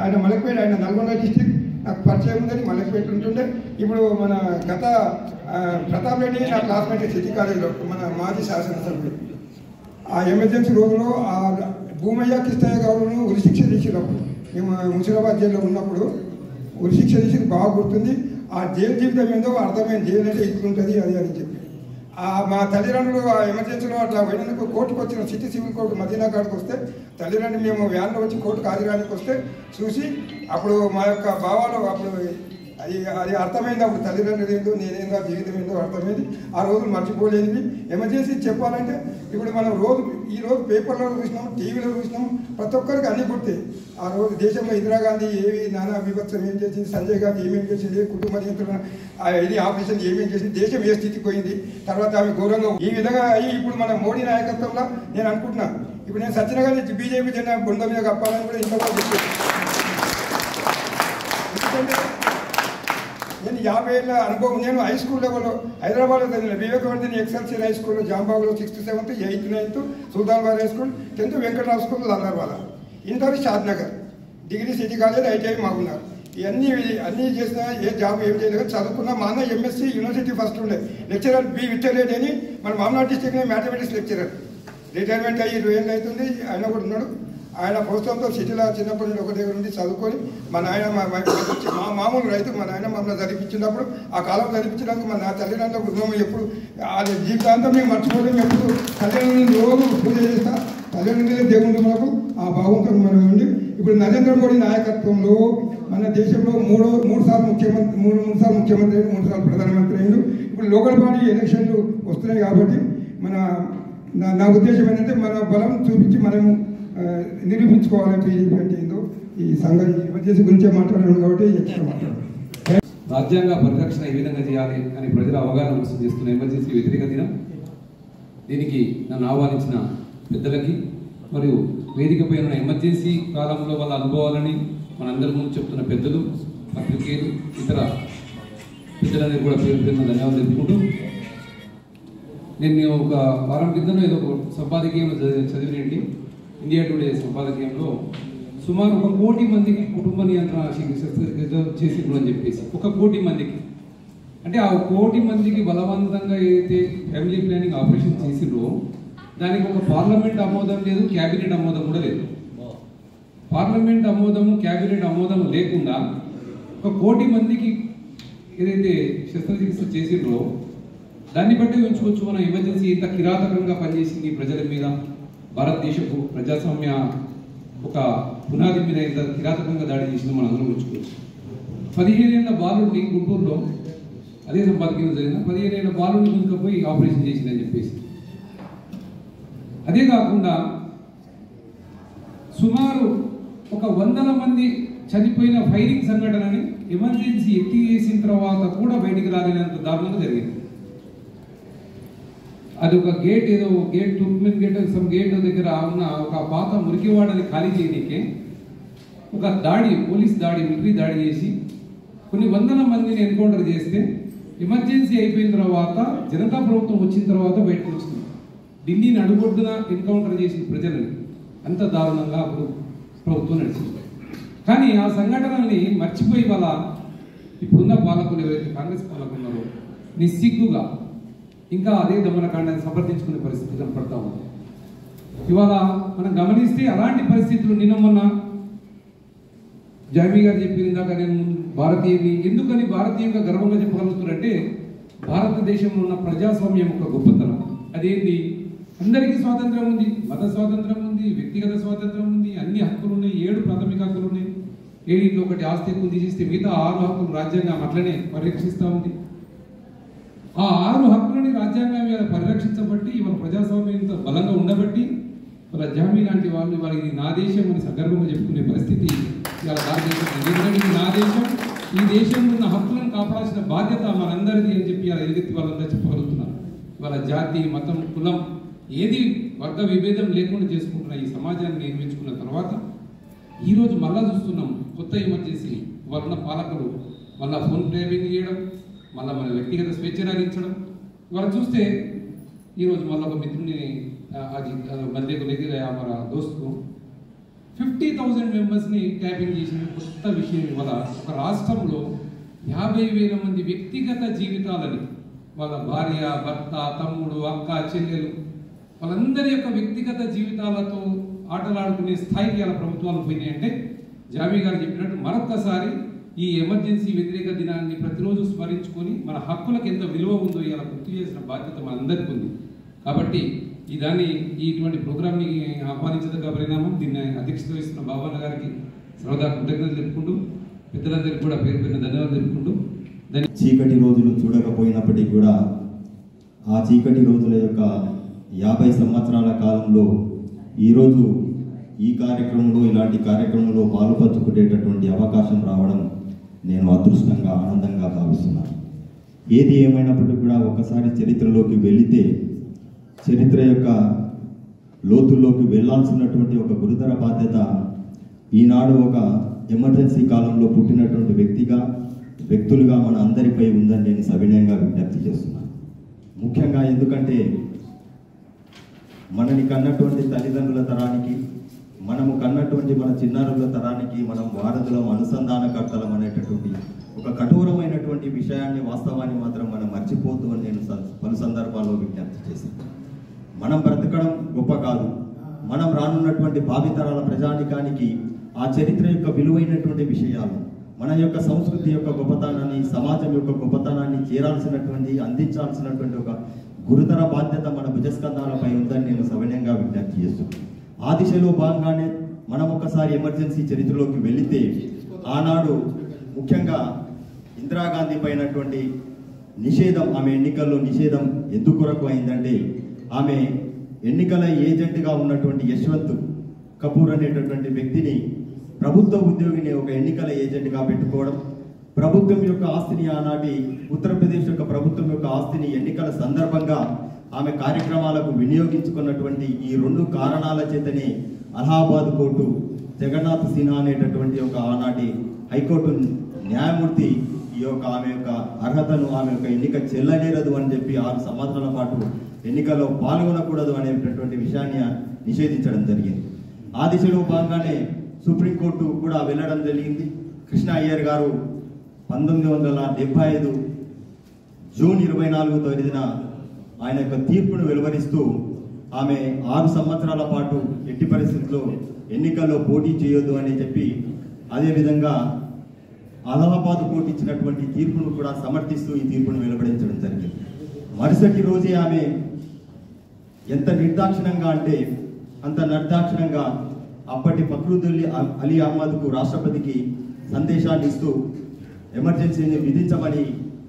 ఆయన మలక్పేట, ఆయన నల్గొండ డిస్టిక్ నాకు పరిచయం ఉందని మలక్పేట ఉంటుండే. ఇప్పుడు మన గత ప్రతాప్ రెడ్డి నా క్లాస్మేట్ సిటీ కాలేజ్లో, మన మాజీ శాసనసభ్యుడు. ఆ ఎమర్జెన్సీ రోజులో ఆ భూమయ్య కిస్తయ్య గౌరవను ఉరిశిక్ష తీసినప్పుడు, మేము ముషిరాబాద్ జైల్లో ఉన్నప్పుడు ఉరిశిక్ష తీసి బాగా గుర్తుంది. ఆ జైలు జీవితం ఏందో అర్థమైంది. జైలు అంటే ఇట్లుంటుంది అది అని చెప్పి మా తల్లిదండ్రులు ఆ ఎమర్జెన్సీలో అట్లా పోయినందుకు కోర్టుకు వచ్చిన సిటీ సివిల్ కోర్టు మదీనా కాడికి వస్తే తల్లిదండ్రులు మేము వ్యాన్లో వచ్చి కోర్టుకు హాజరానికి వస్తే చూసి అప్పుడు మా యొక్క భావాలు అప్పుడు అది అర్థమైంది. అప్పుడు తల్లిదండ్రులు ఏందో నేనేందో జీవితం ఏందో అర్థమైంది. ఆ రోజులు మర్చిపోలేనివి. ఎమర్జెన్సీ చెప్పాలంటే ఇప్పుడు మనం ఈ రోజు పేపర్లో చూసినాం, టీవీలో చూసినాం, ప్రతి ఒక్కరికి అన్ని గుర్తే. ఆ రోజు దేశంలో ఇందిరాగాంధీ ఏవి నానా విభత్సం ఏం చేసింది, సంజయ్ గాంధీ ఏమేం చేసింది, కుటుంబ నియంత్రణ ఇది ఆపరేషన్ ఏమేం చేసింది, దేశం ఏ స్థితికి పోయింది, తర్వాత ఆమె ఘోరంగా ఈ విధంగా అయ్యి ఇప్పుడు మన మోడీ నాయకత్వంలో నేను అనుకుంటున్నాను. ఇప్పుడు నేను సచిన కానీ బీజేపీ జెండా బొండ మీద కప్పాలని కూడా ఇంట్లో చెప్పాను. ఎందుకంటే నేను 50 ఏళ్ళ అనుభవం. నేను హై స్కూల్ లెవెల్లో హైదరాబాద్లో చదివిన వివేకవర్ధిని ఎక్సెల్సియర్ హై స్కూల్లో, జాంబాగ్లో 6th, 7th, 8th, 9th Sultanabad high school, 10th Venkatrao school Lallarwala, inter Shadnagar, degree city college, ITI మాగున్నారు. అన్నీ చేసిన ఏ జాబ్ ఏం చేయలేదు. చదువుకున్న మా అన్న ఎంఎస్సీ యూనివర్సిటీ ఫస్ట్ ఉండే లెక్చరర్ బి విఠలరెడ్డి అని మన మామనాడు డిస్ట్రిక్ట్లో మ్యాథమెటిక్స్ లెక్చరర్. రిటైర్మెంట్ అయ్యి 20 ఏళ్ళు అవుతుంది. ఆయన కూడా ఉన్నాడు. ఆయన ప్రోత్సాహంతో సిటీలో చిన్నప్పటి నుండి ఒక దగ్గర నుండి చదువుకొని మా నాయన మా మామూలు రైతు మా నాయన మమ్మల్ని చదివించినప్పుడు ఆ కాలం చదివించినందుకు మా నా తల్లిదండ్రులకు రుణం ఎప్పుడు అది జీవితాంతం మేము మర్చిపోలేము. ఎప్పుడు తల్లిదండ్రులు రోజు పూజ చేస్తా. తల్లిదండ్రులే దేవుడి మనకు ఆ భావంతో మనం ఉండి ఇప్పుడు నరేంద్ర మోడీ నాయకత్వంలో మన దేశంలో మూడు సార్లు ముఖ్యమంత్రి 3 సార్లు ప్రధానమంత్రి అయ్యారు. ఇప్పుడు లోకల్ బాడీ ఎలక్షన్లు వస్తున్నాయి కాబట్టి నా ఉద్దేశం ఏంటంటే మన బలం చూపించి మనము నిరూపించుకోవాలని బీజేపీ అంటే ఏందో ఈ సంఘం ఎమర్జెన్సీ గురించే మాట్లాడాను కాబట్టి ఎక్స్ట్రా మాట్లాడాను.
రాజ్యాంగ పరిరక్షణ ఏ విధంగా చేయాలి అని ప్రజల అవగాహన కోసం చేస్తున్న ఎమర్జెన్సీ వ్యతిరేక దినం. దీనికి నన్ను ఆహ్వానించిన పెద్దలకి మరియు వేదికపై ఉన్న ఎమర్జెన్సీ కాలంలో వాళ్ళ అనుభవాలని మనందరి ముందు చెప్తున్న పెద్దలు, పత్రికేయులు, ఇతర పెద్దలందరూ కూడా పేరు ధన్యవాదాలు తెలుపుకుంటూ, నేను ఒక వారం క్రితం ఏదో ఒక సంపాదకీయంలో చదివినండి. ఇండియా టుడే సంపాదకీయంలో సుమారు 1 కోటి మందికి కుటుంబ నియంత్రణ శస్త్రచికిత్స చేసిండ్రు అని చెప్పేసి 1 కోటి మందికి. అంటే ఆ 1 కోటి మందికి బలవంతంగా ఏదైతే ఫ్యామిలీ ప్లానింగ్ ఆపరేషన్ చేసిండ్రో దానికి ఒక పార్లమెంట్ ఆమోదం లేదు, క్యాబినెట్ ఆమోదం కూడా లేదు. పార్లమెంట్ ఆమోదము, క్యాబినెట్ ఆమోదం లేకుండా 1 కోటి మందికి ఏదైతే శస్త్రచికిత్స చేసిండ్రో దాన్ని బట్టి ఉంచుకోవచ్చు మనం ఎమర్జెన్సీ ఇంత కిరాతకంగా పనిచేసింది ప్రజల మీద, భారతదేశపు ప్రజాస్వామ్య ఒక పునాది మీద ఇంత కిరాతకంగా దాడి చేసింది మనం అందరం ఉంచుకోవచ్చు. 15 ఏళ్ల బాలుడిని గుంటూరులో అదే సంపాదకీయం జరిగిన 15 ఏళ్ల బాలుడిని ముందుకుపోయి ఆపరేషన్ చేసిందని చెప్పేసి. అదే కాకుండా సుమారు 100 మంది చనిపోయిన ఫైరింగ్ సంఘటనని ఎమర్జెన్సీ ఎత్తి వేసిన తర్వాత కూడా బయటికి రాలేనంత దారుణంగా జరిగింది. అది ఒక గేట్, ఏదో gate, Turkman gate, some gate దగ్గర ఉన్న ఒక పాత మురికివాడని ఖాళీ చేయడానికే ఒక దాడి, పోలీస్ దాడి, మిలిటరీ దాడి చేసి కొన్ని 100 మందిని ఎన్కౌంటర్ చేస్తే ఎమర్జెన్సీ అయిపోయిన తర్వాత జనతా ప్రభుత్వం వచ్చిన తర్వాత బయటకు వచ్చింది. ఢిల్లీని అడుగొడ్డున ఎన్కౌంటర్ చేసిన ప్రజలని అంత దారుణంగా అప్పుడు ప్రభుత్వం నడిచింది. కానీ ఆ సంఘటనల్ని మర్చిపోయి వాళ్ళ ఇప్పుడున్న పాలకులు ఎవరైతే కాంగ్రెస్ పాలకులు ఉన్నారో నిస్సిగ్గుగా ఇంకా అదే దమనకాండాన్ని సమర్థించుకునే పరిస్థితి కనపడతా ఉంది. ఇవాళ మనం గమనిస్తే అలాంటి పరిస్థితులు నిన్న మొన్న జామీ గారు చెప్పింది ఇందాక, నేను భారతీయుని ఎందుకని భారతీయంగా గర్వంగా చెప్పగలుగుతున్నారంటే భారతదేశంలో ఉన్న ప్రజాస్వామ్యం యొక్క గొప్పతనం. అదేంటి, అందరికీ స్వాతంత్రం ఉంది, మత స్వాతంత్రం ఉంది, వ్యక్తిగత స్వాతంత్రం ఉంది, అన్ని హక్కులు ఉన్నాయి, 7 ప్రాథమిక హక్కులు ఉన్నాయి. 7 ఒకటి ఆస్తి హక్కులు తీసేస్తే మిగతా 6 హక్కులు రాజ్యాంగం అట్లనే పరిరక్షిస్తూ ఉంది. ఆ 6 హక్కులని రాజ్యాంగం మీద పరిరక్షించబట్టి ఇవాళ ప్రజాస్వామ్యం ఇంత బలంగా ఉండబట్టి ఇవాళ జామీ లాంటి వాళ్ళు ఇవాళ ఇది నా దేశం అని సగర్వంగా చెప్పుకునే పరిస్థితి ఇవాళ భారతదేశం. ఎందుకంటే ఇది నా దేశం, ఈ దేశంలో ఉన్న హక్కులను కాపాడాల్సిన బాధ్యత మనందరిది అని చెప్పి అలా ఎలుగెత్తి వాళ్ళందరూ చెప్పగలుగుతున్నారు. ఇవాళ జాతి, మతం, కులం ఏది వర్గ విభేదం లేకుండా చేసుకుంటున్న ఈ సమాజాన్ని నిర్మించుకున్న తర్వాత ఈరోజు మళ్ళా చూస్తున్నాం కొత్త ఎమర్జెన్సీ. వాళ్ళ పాలకులు మళ్ళీ ఫోన్ ట్యాపింగ్ చేయడం, మళ్ళీ మన వ్యక్తిగత స్వేచ్ఛ హరించడం. ఇవాళ చూస్తే ఈరోజు మళ్ళీ ఒక మిత్రుని బందేకు దగ్గర మన దోస్తుకు 50,000 మెంబర్స్ని ట్యాపింగ్ చేసిన కొత్త విషయం. ఇవాళ ఒక రాష్ట్రంలో 50,000 మంది వ్యక్తిగత జీవితాలని వాళ్ళ భార్య, భర్త, తమ్ముడు, అక్క, చెల్లెలు వాళ్ళందరి యొక్క వ్యక్తిగత జీవితాలతో ఆటలాడుకునే స్థాయికి ఇలా ప్రభుత్వాలు పోయినాయంటే జామీ గారు చెప్పినట్టు మరొక్కసారి ఈ ఎమర్జెన్సీ వ్యతిరేక దినాన్ని ప్రతిరోజు స్మరించుకొని మన హక్కులకు ఎంత విలువ ఉందో ఇలా గుర్తు చేసిన బాధ్యత మనందరికీ ఉంది. కాబట్టి ఇటువంటి ప్రోగ్రామ్ని ఆహ్వానించదగ్గ పరిణామం. దీన్ని అధ్యక్షత వహిస్తున్న బాబన్న గారికి సర్వదా కృతజ్ఞతలు తెలుపుకుంటూ, పెద్దలందరికీ కూడా పేరు పేరున ధన్యవాదాలు తెలుపుకుంటూ,
చీకటి రోజులు చూడకపోయినప్పటికీ కూడా ఆ చీకటి రోజుల యొక్క 50 సంవత్సరాల కాలంలో ఈరోజు ఈ కార్యక్రమంలో, ఇలాంటి కార్యక్రమంలో పాలుపంచుకునేటటువంటి అవకాశం రావడం నేను అదృష్టంగా, ఆనందంగా భావిస్తున్నాను. ఏది ఏమైనప్పటికీ కూడా ఒకసారి చరిత్రలోకి వెళితే చరిత్ర యొక్క లోతుల్లోకి వెళ్లాల్సినటువంటి ఒక గురుతర బాధ్యత ఈనాడు ఒక ఎమర్జెన్సీ కాలంలో పుట్టినటువంటి వ్యక్తులుగా మన అందరిపై ఉందని నేను సవినయంగా విజ్ఞప్తి చేస్తున్నాను. ముఖ్యంగా ఎందుకంటే మనని కన్నటువంటి తల్లిదండ్రుల తరానికి, మనము కన్నటువంటి మన చిన్నారుల తరానికి మనం వారధులం, అనుసంధానకర్తలం అనేటటువంటి ఒక కఠోరమైనటువంటి విషయాన్ని, వాస్తవాన్ని మాత్రం మనం మర్చిపోతూ అని నేను పలు సందర్భాల్లో విజ్ఞప్తి చేశాను. మనం బ్రతకడం గొప్ప కాదు, మనం రానున్నటువంటి భావితరాల ప్రజానికానికి ఆ చరిత్ర యొక్క విలువైనటువంటి విషయాలు, మన యొక్క సంస్కృతి యొక్క గొప్పతనాన్ని, సమాజం యొక్క గొప్పతనాన్ని అందించాల్సినటువంటి ఒక గురుతర బాధ్యత మన భుజస్కంధాలపై ఉందని నేను సవినయంగా విజ్ఞప్తి చేస్తున్నాను. ఆ దిశలో భాగంగానే మనం ఒకసారి ఎమర్జెన్సీ చరిత్రలోకి వెళితే ఆనాడు ముఖ్యంగా ఇందిరాగాంధీ పైనటువంటి నిషేధం, ఆమె ఎన్నికల్లో నిషేధం ఎందుకొరకు అయిందంటే ఆమె ఎన్నికల ఏజెంట్గా ఉన్నటువంటి యశ్వంత్ కపూర్ అనేటటువంటి వ్యక్తిని ప్రభుత్వ ఉద్యోగిని ఒక ఎన్నికల ఏజెంట్గా పెట్టుకోవడం, ప్రభుత్వం యొక్క ఆస్తిని, ఆనాటి ఉత్తరప్రదేశ్ యొక్క ప్రభుత్వం యొక్క ఆస్తిని ఎన్నికల సందర్భంగా ఆమె కార్యక్రమాలకు వినియోగించుకున్నటువంటి ఈ 2 కారణాల చేతనే అలహాబాద్ కోర్టు జగన్నాథ్ సిన్హా అనేటటువంటి ఒక ఆనాటి హైకోర్టు న్యాయమూర్తి ఈ యొక్క ఆమె యొక్క అర్హతను, ఆమె యొక్క ఎన్నిక చెల్లనేరదు అని చెప్పి 6 సంవత్సరాల పాటు ఎన్నికల్లో పాల్గొనకూడదు అనేటటువంటి విషయాన్ని నిషేధించడం జరిగింది. ఆ దిశలో భాగంగానే సుప్రీంకోర్టు కూడా వెళ్ళడం జరిగింది. కృష్ణ అయ్యర్ గారు 1975 జూన్ 24వ తేదీన ఆయన యొక్క తీర్పును వెలువరిస్తూ ఆమె 6 సంవత్సరాల పాటు ఎట్టి పరిస్థితుల్లో ఎన్నికల్లో పోటీ చేయొద్దు అని చెప్పి, అదేవిధంగా అలహాబాద్ కోర్టు ఇచ్చినటువంటి తీర్పును కూడా సమర్థిస్తూ ఈ తీర్పును వెలువడించడం జరిగింది. మరుసటి రోజే ఆమె ఎంత నిర్దాక్షిణంగా అంటే అంత నిర్దాక్షిణంగా అప్పటి ఫక్రుద్దీన్ అలీ అహ్మద్కు, రాష్ట్రపతికి సందేశాన్ని ఇస్తూ ఎమర్జెన్సీని విధించమని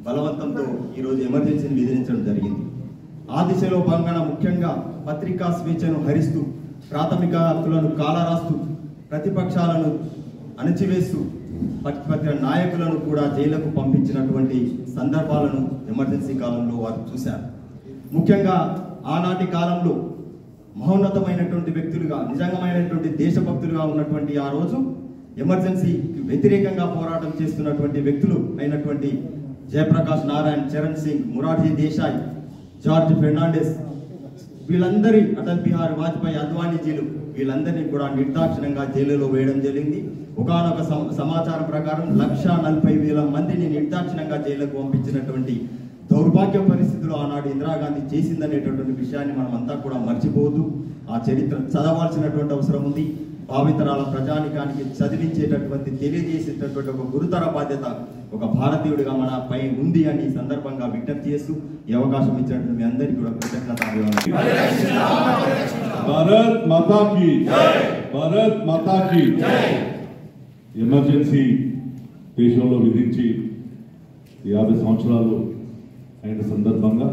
బలవంతంతో ఈరోజు ఎమర్జెన్సీని విధించడం జరిగింది. ఆ దిశలో భాగంగా ముఖ్యంగా పత్రికా స్వేచ్ఛను హరిస్తూ, ప్రాథమిక హక్కులను కాలరాస్తూ, ప్రతిపక్షాలను అణచివేస్తూ, ప్రతిపక్ష నాయకులను కూడా జైలుకు పంపించినటువంటి సందర్భాలను ఎమర్జెన్సీ కాలంలో వారు చూశారు. ముఖ్యంగా ఆనాటి కాలంలో మహోన్నతమైనటువంటి వ్యక్తులుగా, నిజంగమైనటువంటి దేశభక్తులుగా ఉన్నటువంటి ఆ రోజు ఎమర్జెన్సీకి వ్యతిరేకంగా పోరాటం చేస్తున్నటువంటి వ్యక్తులు అయినటువంటి జయప్రకాష్ నారాయణ్, చరణ్ సింగ్, మొరార్జీ దేశాయ్, జార్జ్ ఫెర్నాండెస్, వీళ్ళందరి, అటల్ బిహారీ వాజ్పేయి, అద్వానీజీలు, వీళ్ళందరినీ కూడా నిర్దాక్షిణంగా జైలులో వేయడం జరిగింది. ఒకానొక సమాచారం ప్రకారం 1,40,000 మందిని నిర్దాక్షిణంగా జైలుకు పంపించినటువంటి దౌర్భాగ్య పరిస్థితులు ఆనాడు ఇందిరాగాంధీ చేసిందనేటటువంటి విషయాన్ని మనం అంతా కూడా మర్చిపోవద్దు. ఆ చరిత్ర చదవాల్సినటువంటి అవసరం ఉంది. భావితరాల ప్రజానికానికి చదివించేటటువంటి, తెలియజేసేటటువంటి ఒక గురుతర బాధ్యత ఒక భారతీయుడిగా మన పై ఉంది అని ఈ సందర్భంగా విజ్ఞప్తి చేస్తూ ఈ అవకాశం ఇచ్చినటువంటి మీ అందరికీ కూడా కృతజ్ఞతలు.
భారత్ మాతా కీ జై, భారత్ మాతా కీ జై. ఎమర్జెన్సీ దేశంలో విధించి 50 సంవత్సరాలు అయిన సందర్భంగా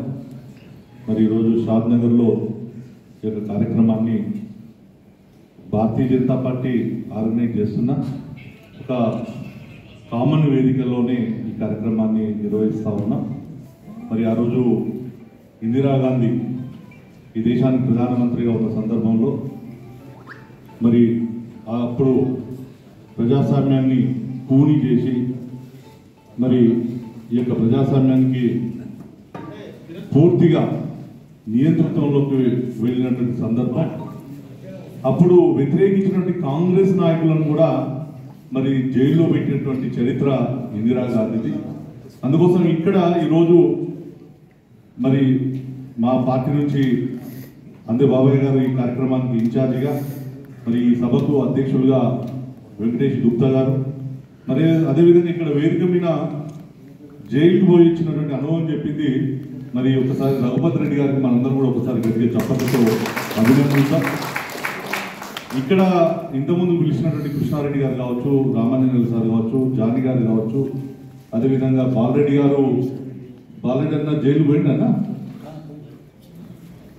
మరి ఈరోజు షాద్నగర్లో ఈ యొక్క కార్యక్రమాన్ని భారతీయ జనతా పార్టీ ఆర్గనైజ్ చేస్తున్న ఒక కామన్ వేదికలోనే ఈ కార్యక్రమాన్ని నిర్వహిస్తూ ఉన్నాం. మరి ఆ రోజు ఇందిరాగాంధీ ఈ దేశానికి ప్రధానమంత్రిగా ఉన్న సందర్భంలో మరి అప్పుడు ప్రజాస్వామ్యాన్ని కూని చేసి మరి ఈ యొక్క ప్రజాస్వామ్యానికి పూర్తిగా నియంతృత్వంలోకి వెళ్ళినటువంటి సందర్భం. అప్పుడు వ్యతిరేకించినటువంటి కాంగ్రెస్ నాయకులను కూడా మరి జైల్లో పెట్టినటువంటి చరిత్ర ఇందిరాగాంధీది. అందుకోసం ఇక్కడ ఈరోజు మరి మా పార్టీ నుంచి అందే బాబాయ్ గారు ఈ కార్యక్రమానికి ఇన్ఛార్జిగా, మరి ఈ సభకు అధ్యక్షులుగా వెంకటేష్ గుప్తా గారు, మరి అదేవిధంగా ఇక్కడ వేదిక మీద జైలుకు పోయి ఇచ్చినటువంటి అనుభవం చెప్పింది మరి ఒకసారి రఘుపతి రెడ్డి గారికి మనందరం కూడా ఒకసారి గట్టిగా చప్పట్లతో అభినందిస్తాం. ఇక్కడ ఇంతకుముందు పిలిచినటువంటి కృష్ణారెడ్డి గారు కావచ్చు, రామాంజనేయులు సార్ కావచ్చు, జాని గారు కావచ్చు, అదేవిధంగా బాలరెడ్డి గారు, బాలరెడ్డి అన్న జైలు పోయిండన్నా.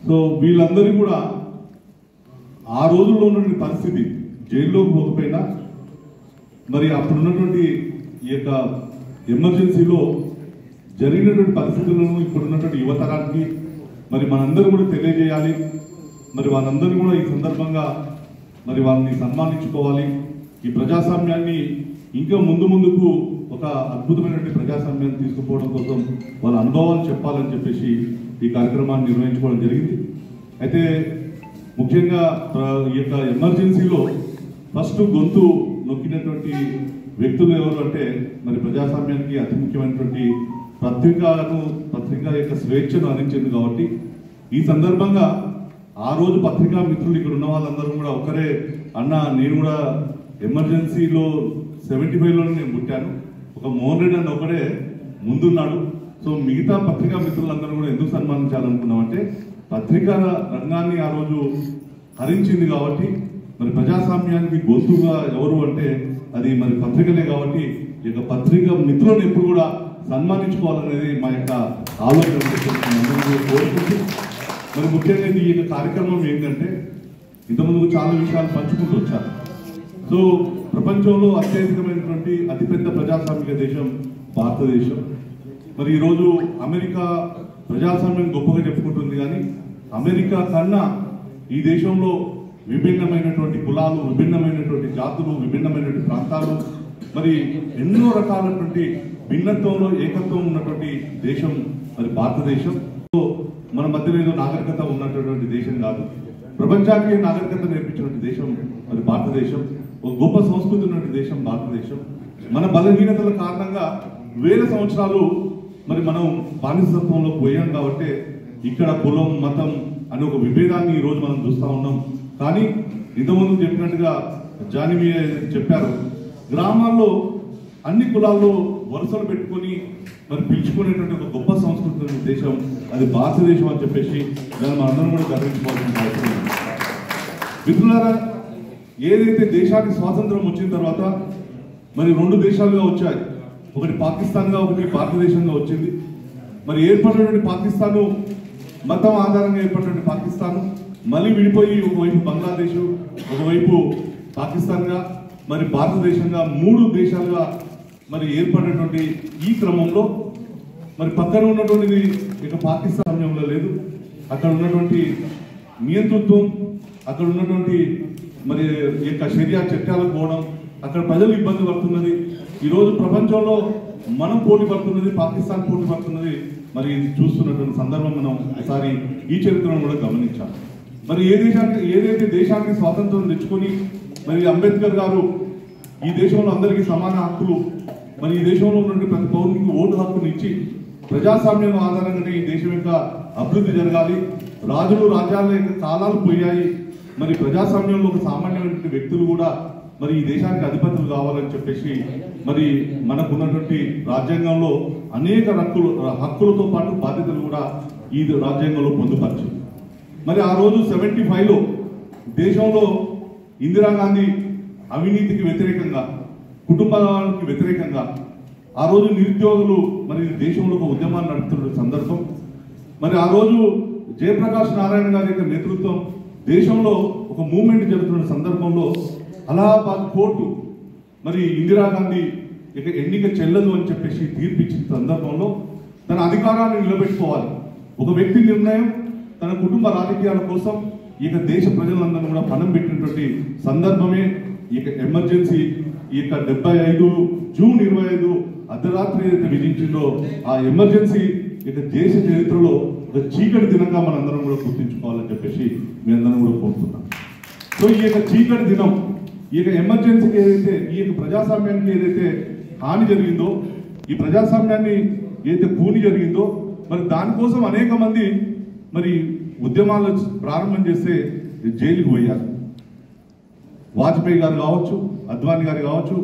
సో వీళ్ళందరూ కూడా ఆ రోజుల్లో ఉన్నటువంటి పరిస్థితి, జైల్లోకి పోకపోయినా మరి అప్పుడున్నటువంటి ఈ యొక్క ఎమర్జెన్సీలో జరిగినటువంటి పరిస్థితులను ఇప్పుడున్నటువంటి యువతరానికి మరి మనందరూ కూడా తెలియజేయాలి. మరి వాళ్ళందరూ కూడా ఈ సందర్భంగా మరి వాళ్ళని సన్మానించుకోవాలి. ఈ ప్రజాస్వామ్యాన్ని ఇంకా ముందుకు ఒక అద్భుతమైనటువంటి ప్రజాస్వామ్యాన్ని తీసుకుపోవడం కోసం వాళ్ళ అనుభవాలు చెప్పాలని చెప్పేసి ఈ కార్యక్రమాన్ని నిర్వహించుకోవడం జరిగింది. అయితే ముఖ్యంగా ఈ యొక్క ఎమర్జెన్సీలో ఫస్ట్ గొంతు నొక్కినటువంటి వ్యక్తులు ఎవరు అంటే మరి ప్రజాస్వామ్యానికి అతి ముఖ్యమైనటువంటి పత్రిక యొక్క స్వేచ్ఛను అందించింది. కాబట్టి ఈ సందర్భంగా ఆ రోజు పత్రికా మిత్రులు ఇక్కడ ఉన్న వాళ్ళందరూ కూడా ఒకరే అన్న, నేను కూడా ఎమర్జెన్సీలో 75లోనే నేను పుట్టాను, ఒక మోహన్ రెడ్డి అన్న ఒకడే ముందున్నాడు. సో మిగతా పత్రికా మిత్రులందరూ కూడా ఎందుకు సన్మానించాలనుకున్నామంటే పత్రికా రంగాన్ని ఆ రోజు హరించింది కాబట్టి మరి ప్రజాస్వామ్యానికి గొంతుగా ఎవరు అంటే అది మరి పత్రికలే. కాబట్టి ఈ యొక్క పత్రికా మిత్రులను ఎప్పుడు కూడా సన్మానించుకోవాలనేది మా యొక్క ఆలోచన కోరుకుంటూ మరి ముఖ్యంగా ఈ యొక్క కార్యక్రమం ఏంటంటే ఇంతకుముందు చాలా విషయాలు పంచుకుంటూ వచ్చారు. సో ప్రపంచంలో అత్యధికమైనటువంటి అతిపెద్ద ప్రజాస్వామిక దేశం భారతదేశం. మరి ఈరోజు అమెరికా ప్రజాస్వామ్యం గొప్పగా చెప్పుకుంటుంది, కానీ అమెరికా కన్నా ఈ దేశంలో విభిన్నమైనటువంటి కులాలు, విభిన్నమైనటువంటి జాతులు, విభిన్నమైనటువంటి ప్రాంతాలు, మరి ఎన్నో రకాలైనటువంటి భిన్నత్వంలో ఏకత్వం ఉన్నటువంటి దేశం మరి భారతదేశం. మన మధ్యలో ఏదో నాగరికత ఉన్నటువంటి దేశం కాదు, ప్రపంచానికి నాగరికత నేర్పించినటువంటి దేశం మరి భారతదేశం. ఒక గొప్ప సంస్కృతి ఉన్నటువంటి దేశం భారతదేశం. మన బలహీనతల కారణంగా వేల సంవత్సరాలు మరి మనం బానిసత్వంలో పోయాం. కాబట్టి ఇక్కడ కులం, మతం అనే ఒక విభేదాన్ని ఈరోజు మనం చూస్తూ ఉన్నాం. కానీ ఇంతకుముందు చెప్పినట్టుగా జానిమి చెప్పారు, గ్రామాల్లో అన్ని కులాల్లో వరుసలు పెట్టుకొని మరి పిలుచుకునేటువంటి ఒక గొప్ప సంస్కృతి దేశం అది భారతదేశం అని చెప్పేసి దాన్ని మనందరం కూడా గర్వించుకోవాల్సిన అవసరం ఉంది. మిత్రులారా, ఏదైతే దేశానికి స్వాతంత్రం వచ్చిన తర్వాత మరి 2 దేశాలుగా వచ్చాయి, ఒకటి పాకిస్తాన్గా, ఒకటి భారతదేశంగా వచ్చింది. మరి ఏర్పడినటువంటి పాకిస్తాను మతం ఆధారంగా ఏర్పడినటువంటి పాకిస్తాను మళ్ళీ విడిపోయి ఒకవైపు బంగ్లాదేశ్, ఒకవైపు పాకిస్తాన్గా, మరి భారతదేశంగా 3 దేశాలుగా మరి ఏర్పడినటువంటి ఈ క్రమంలో మరి పక్కన ఉన్నటువంటిది ఇక పాకిస్తాన్ సమయంలో లేదు. అక్కడ ఉన్నటువంటి నియంతృత్వం, అక్కడ ఉన్నటువంటి మరి యొక్క షరియా చట్టాలకు పోవడం, అక్కడ ప్రజలు ఇబ్బంది పడుతున్నది. ఈరోజు ప్రపంచంలో మనం పోటీ పడుతున్నది, పాకిస్తాన్ పోటీ పడుతున్నది. మరి చూస్తున్నటువంటి సందర్భం మనం ఒకసారి ఈ చరిత్రను కూడా గమనించాలి. మరి ఏదైతే దేశానికి స్వాతంత్రం తెచ్చుకొని మరి అంబేద్కర్ గారు ఈ దేశంలో అందరికీ సమాన హక్కులు, మరి ఈ దేశంలో ఉన్నటువంటి ప్రతి పౌరునికి ఓటు హక్కును ఇచ్చి ప్రజాస్వామ్యం ఆధారంగానే ఈ దేశం యొక్క అభివృద్ధి జరగాలి, రాజులు రాజ్యాల యొక్క కాలాలు పోయాయి, మరి ప్రజాస్వామ్యంలో ఒక సామాన్యమైన వ్యక్తులు కూడా మరి ఈ దేశానికి అధిపతులు కావాలని చెప్పేసి మరి మనకున్నటువంటి రాజ్యాంగంలో అనేక హక్కులతో పాటు బాధ్యతలు కూడా ఈ రాజ్యాంగంలో పొందుపరిచింది. మరి ఆ రోజు 75లో దేశంలో ఇందిరాగాంధీ అవినీతికి వ్యతిరేకంగా, కుటుంబానికి వ్యతిరేకంగా ఆ రోజు నిరుద్యోగులు మరి దేశంలో ఒక ఉద్యమాన్ని నడుపుతున్న సందర్భం, మరి ఆ రోజు జయప్రకాష్ నారాయణ గారి యొక్క నేతృత్వం దేశంలో ఒక మూవ్మెంట్ జరుగుతున్న సందర్భంలో అలహాబాద్ కోర్టు మరి ఇందిరాగాంధీ ఇక ఎన్నిక చెల్లదు అని చెప్పేసి తీర్పిచ్చిన సందర్భంలో తన అధికారాన్ని నిలబెట్టుకోవాలి. ఒక వ్యక్తి నిర్ణయం తన కుటుంబ రాజకీయాల కోసం ఇక దేశ ప్రజలందరూ కూడా పణం పెట్టినటువంటి సందర్భమే ఇక ఎమర్జెన్సీ ఇక 75 జూన్ 25 అర్ధరాత్రి ఏదైతే విధించిందో ఆ ఎమర్జెన్సీ ఇక దేశ చరిత్రలో ఒక చీకటి దినంగా మనందరం కూడా గుర్తించుకోవాలని చెప్పేసి మీ అందరం కూడా కోరుతున్నాం. సో ఈ యొక్క చీకటి దినం ఈ యొక్క ఎమర్జెన్సీకి ఏదైతే ఈ యొక్క ప్రజాస్వామ్యానికి ఏదైతే హాని జరిగిందో, ఈ ప్రజాస్వామ్యాన్ని ఏదైతే కూని జరిగిందో, మరి దానికోసం అనేక మంది మరి ఉద్యమాలు ప్రారంభం చేస్తే జైలుకు పోయారు. వాజ్పేయి గారు కావచ్చు, అద్వానీ గారు కావచ్చు,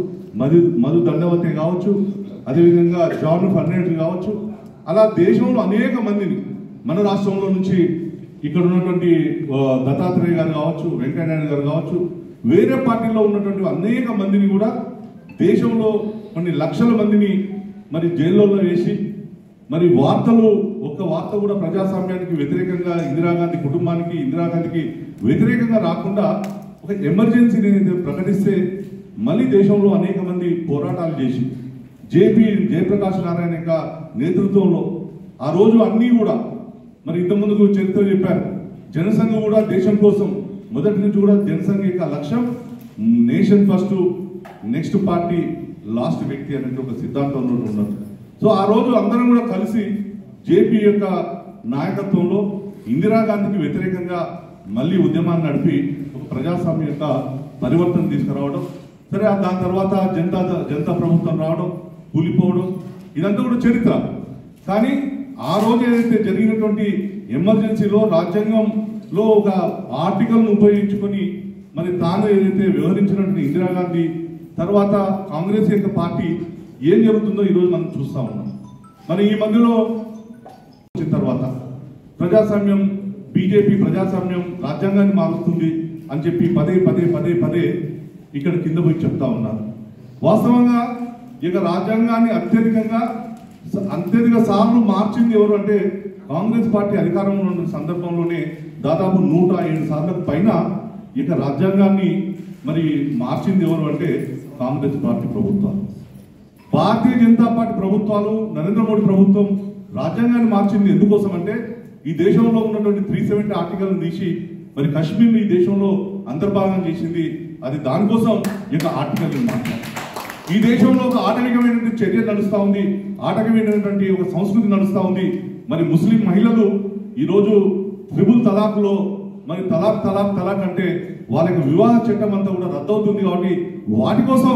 మధు దండవతి కావచ్చు, అదేవిధంగా జాన్ ఫర్నాండెస్ కావచ్చు, అలా దేశంలో అనేక మందిని మన రాష్ట్రంలో నుంచి ఇక్కడ ఉన్నటువంటి దత్తాత్రేయ గారు కావచ్చు, వెంకయ్యనాయుడు గారు కావచ్చు, వేరే పార్టీలో ఉన్నటువంటి అనేక మందిని కూడా దేశంలో కొన్ని లక్షల మందిని మరి జైల్లో వేసి మరి ఒక్క వార్త కూడా ప్రజాస్వామ్యానికి వ్యతిరేకంగా ఇందిరాగాంధీ కుటుంబానికి ఇందిరాగాంధీకి వ్యతిరేకంగా రాకుండా ఒక ఎమర్జెన్సీని ప్రకటిస్తే మళ్ళీ దేశంలో అనేక మంది పోరాటాలు చేసి జయప్రకాష్ నారాయణ యొక్క నేతృత్వంలో ఆ రోజు అన్నీ కూడా మరి ఇంతకుముందు చరిత్ర చెప్పారు. జనసంఘ కూడా దేశం కోసం మొదటి నుంచి కూడా జనసంఘ యొక్క లక్ష్యం nation first, next party last వ్యక్తి అనే ఒక సిద్ధాంతంలో ఉన్నారు. సో ఆ రోజు అందరం కూడా కలిసి జేపీ యొక్క నాయకత్వంలో ఇందిరాగాంధీకి వ్యతిరేకంగా మళ్ళీ ఉద్యమాన్ని నడిపి ఒక ప్రజాస్వామ్య యొక్క పరివర్తన తీసుకురావడం, సరే దాని తర్వాత జనతా ప్రభుత్వం రావడం, కూలిపోవడం, ఇదంతా కూడా చరిత్ర. కానీ ఆ రోజు ఏదైతే జరిగినటువంటి ఎమర్జెన్సీలో రాజ్యాంగంలో ఒక ఆర్టికల్ను ఉపయోగించుకొని మరి తాను ఏదైతే వ్యవహరించినటువంటి ఇందిరాగాంధీ తర్వాత కాంగ్రెస్ యొక్క పార్టీ ఏం జరుగుతుందో ఈరోజు మనం చూస్తా ఉన్నాం. మరి ఈ మధ్యలో వచ్చిన తర్వాత ప్రజాస్వామ్యం బీజేపీ ప్రజాస్వామ్యం రాజ్యాంగాన్ని మారుస్తుంది అని చెప్పి పదే ఇక్కడ కింద పోయి చెప్తా ఉన్నారు. వాస్తవంగా ఇక రాజ్యాంగాన్ని అత్యధిక సార్లు మార్చింది ఎవరు అంటే కాంగ్రెస్ పార్టీ అధికారంలో ఉన్న సందర్భంలోనే దాదాపు 107 సార్లకు పైన ఇక రాజ్యాంగాన్ని మరి మార్చింది ఎవరు అంటే కాంగ్రెస్ పార్టీ ప్రభుత్వాలు. భారతీయ జనతా పార్టీ ప్రభుత్వాలు, నరేంద్ర మోడీ ప్రభుత్వం రాజ్యాంగాన్ని మార్చింది ఎందుకోసం అంటే ఈ దేశంలో ఉన్నటువంటి 370 ఆర్టికల్ని తీసి మరి కశ్మీర్ని ఈ దేశంలో అంతర్భాగం చేసింది. అది దానికోసం ఇక ఆర్టికల్ని మార్చారు. ఈ దేశంలో ఒక ఆటవికమైనటువంటి చర్య నడుస్తూ ఉంది, ఆటవికమైనటువంటి ఒక సంస్కృతి నడుస్తూ ఉంది. మరి ముస్లిం మహిళలు ఈరోజు ట్రిపుల్ తలాక్లో మరి తలాక్ అంటే వాళ్ళకి వివాహ చట్టం అంతా కూడా రద్దవుతుంది. కాబట్టి వాటి కోసం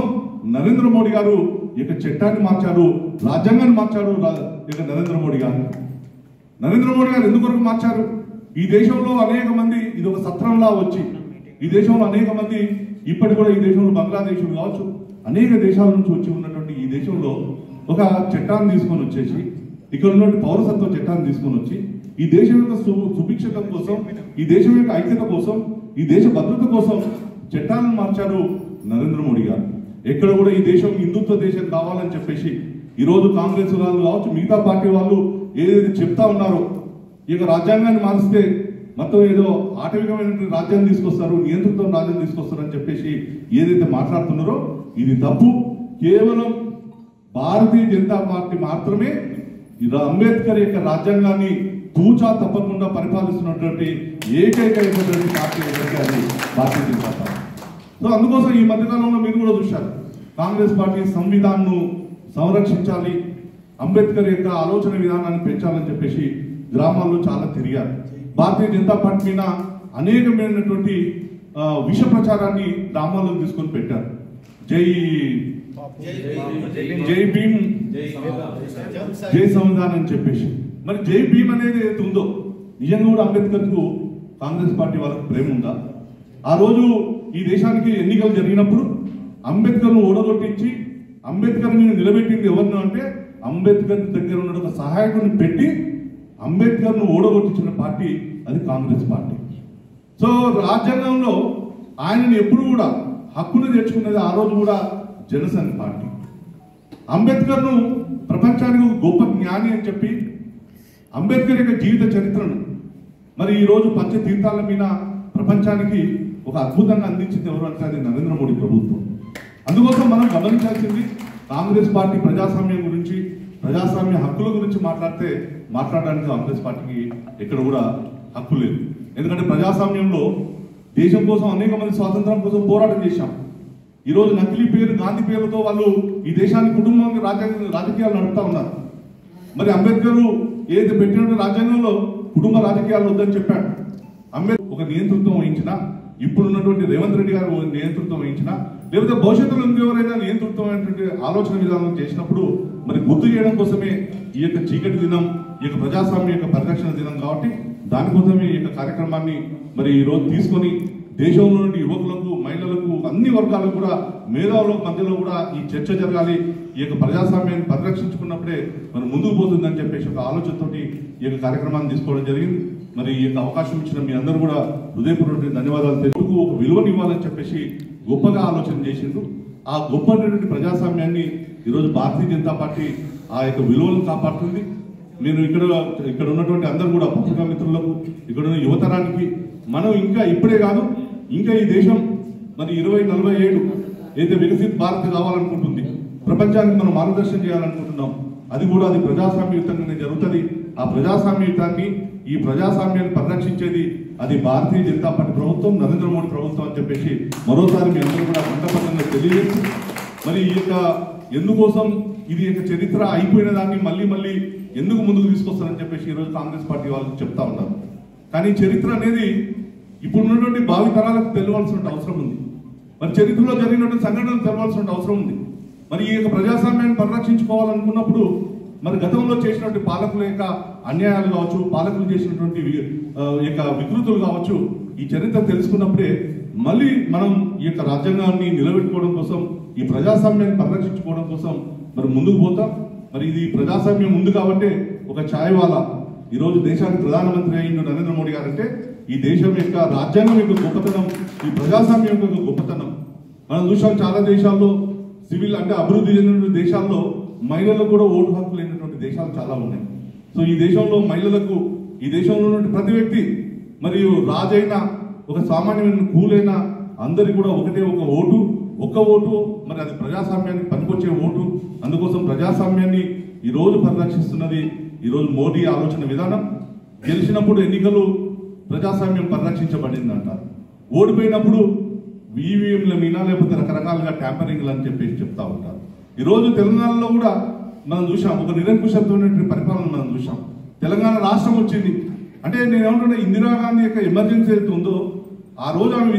నరేంద్ర మోడీ గారు ఇక చట్టాన్ని మార్చారు, రాజ్యాంగాన్ని మార్చారు. ఇక నరేంద్ర మోడీ గారు ఎందుకొరకు మార్చారు? ఈ దేశంలో అనేక మంది ఇది ఒక సత్రంలా వచ్చి ఈ దేశంలో అనేక మంది ఇప్పటి కూడా ఈ దేశంలో బంగ్లాదేశ్ కావచ్చు అనేక దేశాల నుంచి వచ్చి ఉన్నటువంటి ఈ దేశంలో ఒక చట్టాన్ని తీసుకొని వచ్చేసి ఇక్కడ ఉన్నటువంటి పౌరసత్వ చట్టాన్ని తీసుకొని వచ్చి ఈ దేశం యొక్క సుభిక్షత కోసం, ఈ దేశం యొక్క ఐక్యత కోసం, ఈ దేశ భద్రత కోసం చట్టాలను మార్చారు నరేంద్ర మోడీ గారు. ఎక్కడ కూడా ఈ దేశం హిందుత్వ దేశం కావాలని చెప్పేసి ఈరోజు కాంగ్రెస్ వాళ్ళు కావచ్చు మిగతా పార్టీ వాళ్ళు ఏదైతే చెప్తా ఉన్నారో ఇక రాజ్యాంగాన్ని మారిస్తే మొత్తం ఏదో ఆటవికమైనటువంటి రాజ్యాన్ని తీసుకొస్తారు, నియంతృత్వం రాజ్యం తీసుకొస్తారు అని చెప్పేసి ఏదైతే మాట్లాడుతున్నారో ఇది తప్పు. కేవలం భారతీయ జనతా పార్టీ మాత్రమే అంబేద్కర్ యొక్క రాజ్యాంగాన్ని తూచా తప్పకుండా పరిపాలిస్తున్నటువంటి ఏకైక పార్టీ ఏదైతే అది భారతీయ జనతా పార్టీ. సో అందుకోసం ఈ మధ్యకాలంలో మీరు కూడా చూశారు కాంగ్రెస్ పార్టీ సంవిధాన్ను సంరక్షించాలి, అంబేద్కర్ యొక్క ఆలోచన విధానాన్ని పెంచాలని చెప్పేసి గ్రామాల్లో చాలా తిరిగారు. భారతీయ జనతా పార్టీ మీద అనేకమైనటువంటి విష ప్రచారాన్ని గ్రామాల్లో తీసుకొని పెట్టారు. జై భీమ్, జై సంవిధానం అని చెప్పేసి. మరి జై భీమ్ అనేది ఏదైతే ఉందో నిజంగా కూడా అంబేద్కర్ కు కాంగ్రెస్ పార్టీ వాళ్ళకి ప్రేమ ఉందా? ఆ రోజు ఈ దేశానికి ఎన్నికలు జరిగినప్పుడు అంబేద్కర్ను ఓడగొట్టించి అంబేద్కర్ మీద నిలబెట్టింది ఎవరిని అంటే అంబేద్కర్ దగ్గర ఉన్న ఒక సహాయకుడిని పెట్టి అంబేద్కర్ను ఓడగొట్టించిన పార్టీ అది కాంగ్రెస్ పార్టీ. సో రాజ్యాంగంలో ఆయనని ఎప్పుడు కూడా హక్కును తెచ్చుకున్నది ఆ రోజు కూడా జనసంఘ పార్టీ. అంబేద్కర్ను ప్రపంచానికి ఒక గొప్ప జ్ఞాని అని చెప్పి అంబేద్కర్ యొక్క జీవిత చరిత్రను మరి ఈరోజు పంచతీర్థాల మీద ప్రపంచానికి ఒక అద్భుతంగా అందించింది ఎవరు అంటే అది నరేంద్ర మోడీ ప్రభుత్వం. అందుకోసం మనం గమనించాల్సింది కాంగ్రెస్ పార్టీ ప్రజాస్వామ్యం గురించి, ప్రజాస్వామ్య హక్కుల గురించి మాట్లాడడానికి కాంగ్రెస్ పార్టీకి ఎక్కడ కూడా హక్కు లేదు. ఎందుకంటే ప్రజాస్వామ్యంలో దేశం కోసం అనేక మంది స్వాతంత్రం కోసం పోరాటం చేశాం. ఈరోజు నకిలీ పేరు గాంధీ పేరుతో వాళ్ళు ఈ దేశాన్ని కుటుంబంగా రాజకీయాలు నడుపుతా ఉన్నారు. మరి అంబేద్కర్ ఏదైతే పెట్టినట్టు రాజ్యాంగంలో కుటుంబ రాజకీయాలు వద్దని చెప్పాడు. అంబేద్కర్ ఒక నియంతృత్వం వహించినా, ఇప్పుడున్నటువంటి రేవంత్ రెడ్డి గారు నియంతృత్వం వహించినా, లేకపోతే భవిష్యత్తులో ఇంకెవరైనా నియంతృత్వమైనటువంటి ఆలోచన విధానం చేసినప్పుడు మరి గుర్తు చేయడం కోసమే ఈ యొక్క చీకటి దినం, ఈ యొక్క ప్రజాస్వామ్య యొక్క పరిరక్షణ దినం కాబట్టి దానికోసమే ఈ యొక్క కార్యక్రమాన్ని మరి ఈరోజు తీసుకొని దేశంలో నుండి యువకులకు, మహిళలకు, అన్ని వర్గాలకు కూడా, మేధావుల మధ్యలో కూడా ఈ చర్చ జరగాలి. ఈ యొక్క ప్రజాస్వామ్యాన్ని పరిరక్షించుకున్నప్పుడే మనం ముందుకు పోతుందని చెప్పేసి ఒక ఆలోచనతోటి ఈ యొక్క కార్యక్రమాన్ని తీసుకోవడం జరిగింది. మరి ఈ యొక్క అవకాశం ఇచ్చిన మీ అందరూ కూడా హృదయపూర్వక ధన్యవాదాలు తెలుగు ఒక విలువని ఇవ్వాలని చెప్పేసి గొప్పగా ఆలోచన చేసిండ్రు. ఆ గొప్పటువంటి ప్రజాస్వామ్యాన్ని ఈరోజు భారతీయ జనతా పార్టీ ఆ యొక్క విలువలను కాపాడుతుంది. నేను ఇక్కడ ఉన్నటువంటి అందరూ కూడా పత్రికా మిత్రులకు, ఇక్కడ ఉన్న యువతరానికి మనం ఇంకా ఇప్పుడే కాదు, ఇంకా ఈ దేశం మరి 2047 ఏదైతే వికసిత్ భారత్ కావాలనుకుంటుంది, ప్రపంచానికి మనం మార్గదర్శనం చేయాలనుకుంటున్నాం, అది ప్రజాస్వామ్యయుతంగానే జరుగుతుంది. ఆ ప్రజాస్వామ్యయుతాన్ని, ఈ ప్రజాస్వామ్యాన్ని పరిరక్షించేది అది భారతీయ జనతా పార్టీ ప్రభుత్వం, నరేంద్ర మోడీ ప్రభుత్వం అని చెప్పేసి మరోసారి మీ అందరూ కూడా మండపంగా తెలియజేస్తూ, మరి ఈ యొక్క ఎందుకోసం ఇది యొక్క చరిత్ర అయిపోయిన దాన్ని మళ్ళీ ఎందుకు ముందుకు తీసుకొస్తారని చెప్పేసి ఈరోజు కాంగ్రెస్ పార్టీ వాళ్ళు చెప్తా ఉన్నారు. కానీ చరిత్ర అనేది ఇప్పుడు ఉన్నటువంటి భావి తరాలకు తెలియాల్సిన అవసరం ఉంది. మరి చరిత్రలో జరిగినటువంటి సంఘటనలు తెలవాల్సిన అవసరం ఉంది. మరి ఈ యొక్క ప్రజాస్వామ్యాన్ని పరిరక్షించుకోవాలనుకున్నప్పుడు మరి గతంలో చేసినటువంటి పాలకుల యొక్క అన్యాయాలు కావచ్చు, పాలకులు చేసినటువంటి యొక్క వికృతులు కావచ్చు, ఈ చరిత్ర తెలుసుకున్నప్పుడే మళ్ళీ మనం ఈ యొక్క రాజ్యాంగాన్ని నిలబెట్టుకోవడం కోసం, ఈ ప్రజాస్వామ్యాన్ని పరిరక్షించుకోవడం కోసం మరి ముందుకు పోతాం. మరి ఇది ప్రజాస్వామ్యం ఉంది కాబట్టి ఒక ఛాయ్ వాలా ఈరోజు దేశానికి ప్రధానమంత్రి అయిన నరేంద్ర మోడీ గారు అంటే ఈ దేశం యొక్క రాజ్యాంగం యొక్క గొప్పతనం, ఈ ప్రజాస్వామ్యం యొక్క గొప్పతనం మనం చూసాం. చాలా దేశాల్లో సివిల్ అంటే అభివృద్ధి చెందిన దేశాల్లో మహిళలకు కూడా ఓటు హక్కు లేనటువంటి దేశాలు చాలా ఉన్నాయి. సో ఈ దేశంలో మహిళలకు, ఈ దేశంలో ఉన్నటువంటి ప్రతి వ్యక్తి మరియు రాజైనా ఒక సామాన్యమైన కూలైనా అందరికి కూడా ఒకటే ఒక్క ఓటు మరి అది ప్రజాస్వామ్యానికి పనికొచ్చే ఓటు. అందుకోసం ప్రజాస్వామ్యాన్ని ఈరోజు పరిరక్షిస్తున్నది ఈరోజు మోడీ ఆలోచన విధానం. గెలిచినప్పుడు ఎన్నికలు ప్రజాస్వామ్యం పరిరక్షించబడింది అంటారు, ఓడిపోయినప్పుడు ఈవీఎంల మీనా లేకపోతే రకరకాలుగా ట్యాంపరింగ్లు అని చెప్పేసి చెప్తా ఉంటారు. ఈరోజు తెలంగాణలో కూడా మనం చూసాం, ఒక నిరంకుశత్వమైనటువంటి పరిపాలన మనం చూసాం. తెలంగాణ రాష్ట్రం వచ్చింది అంటే నేను ఏమంటున్నా, ఇందిరాగాంధీ యొక్క ఎమర్జెన్సీ అయితే ఉందో ఆ రోజు ఆమె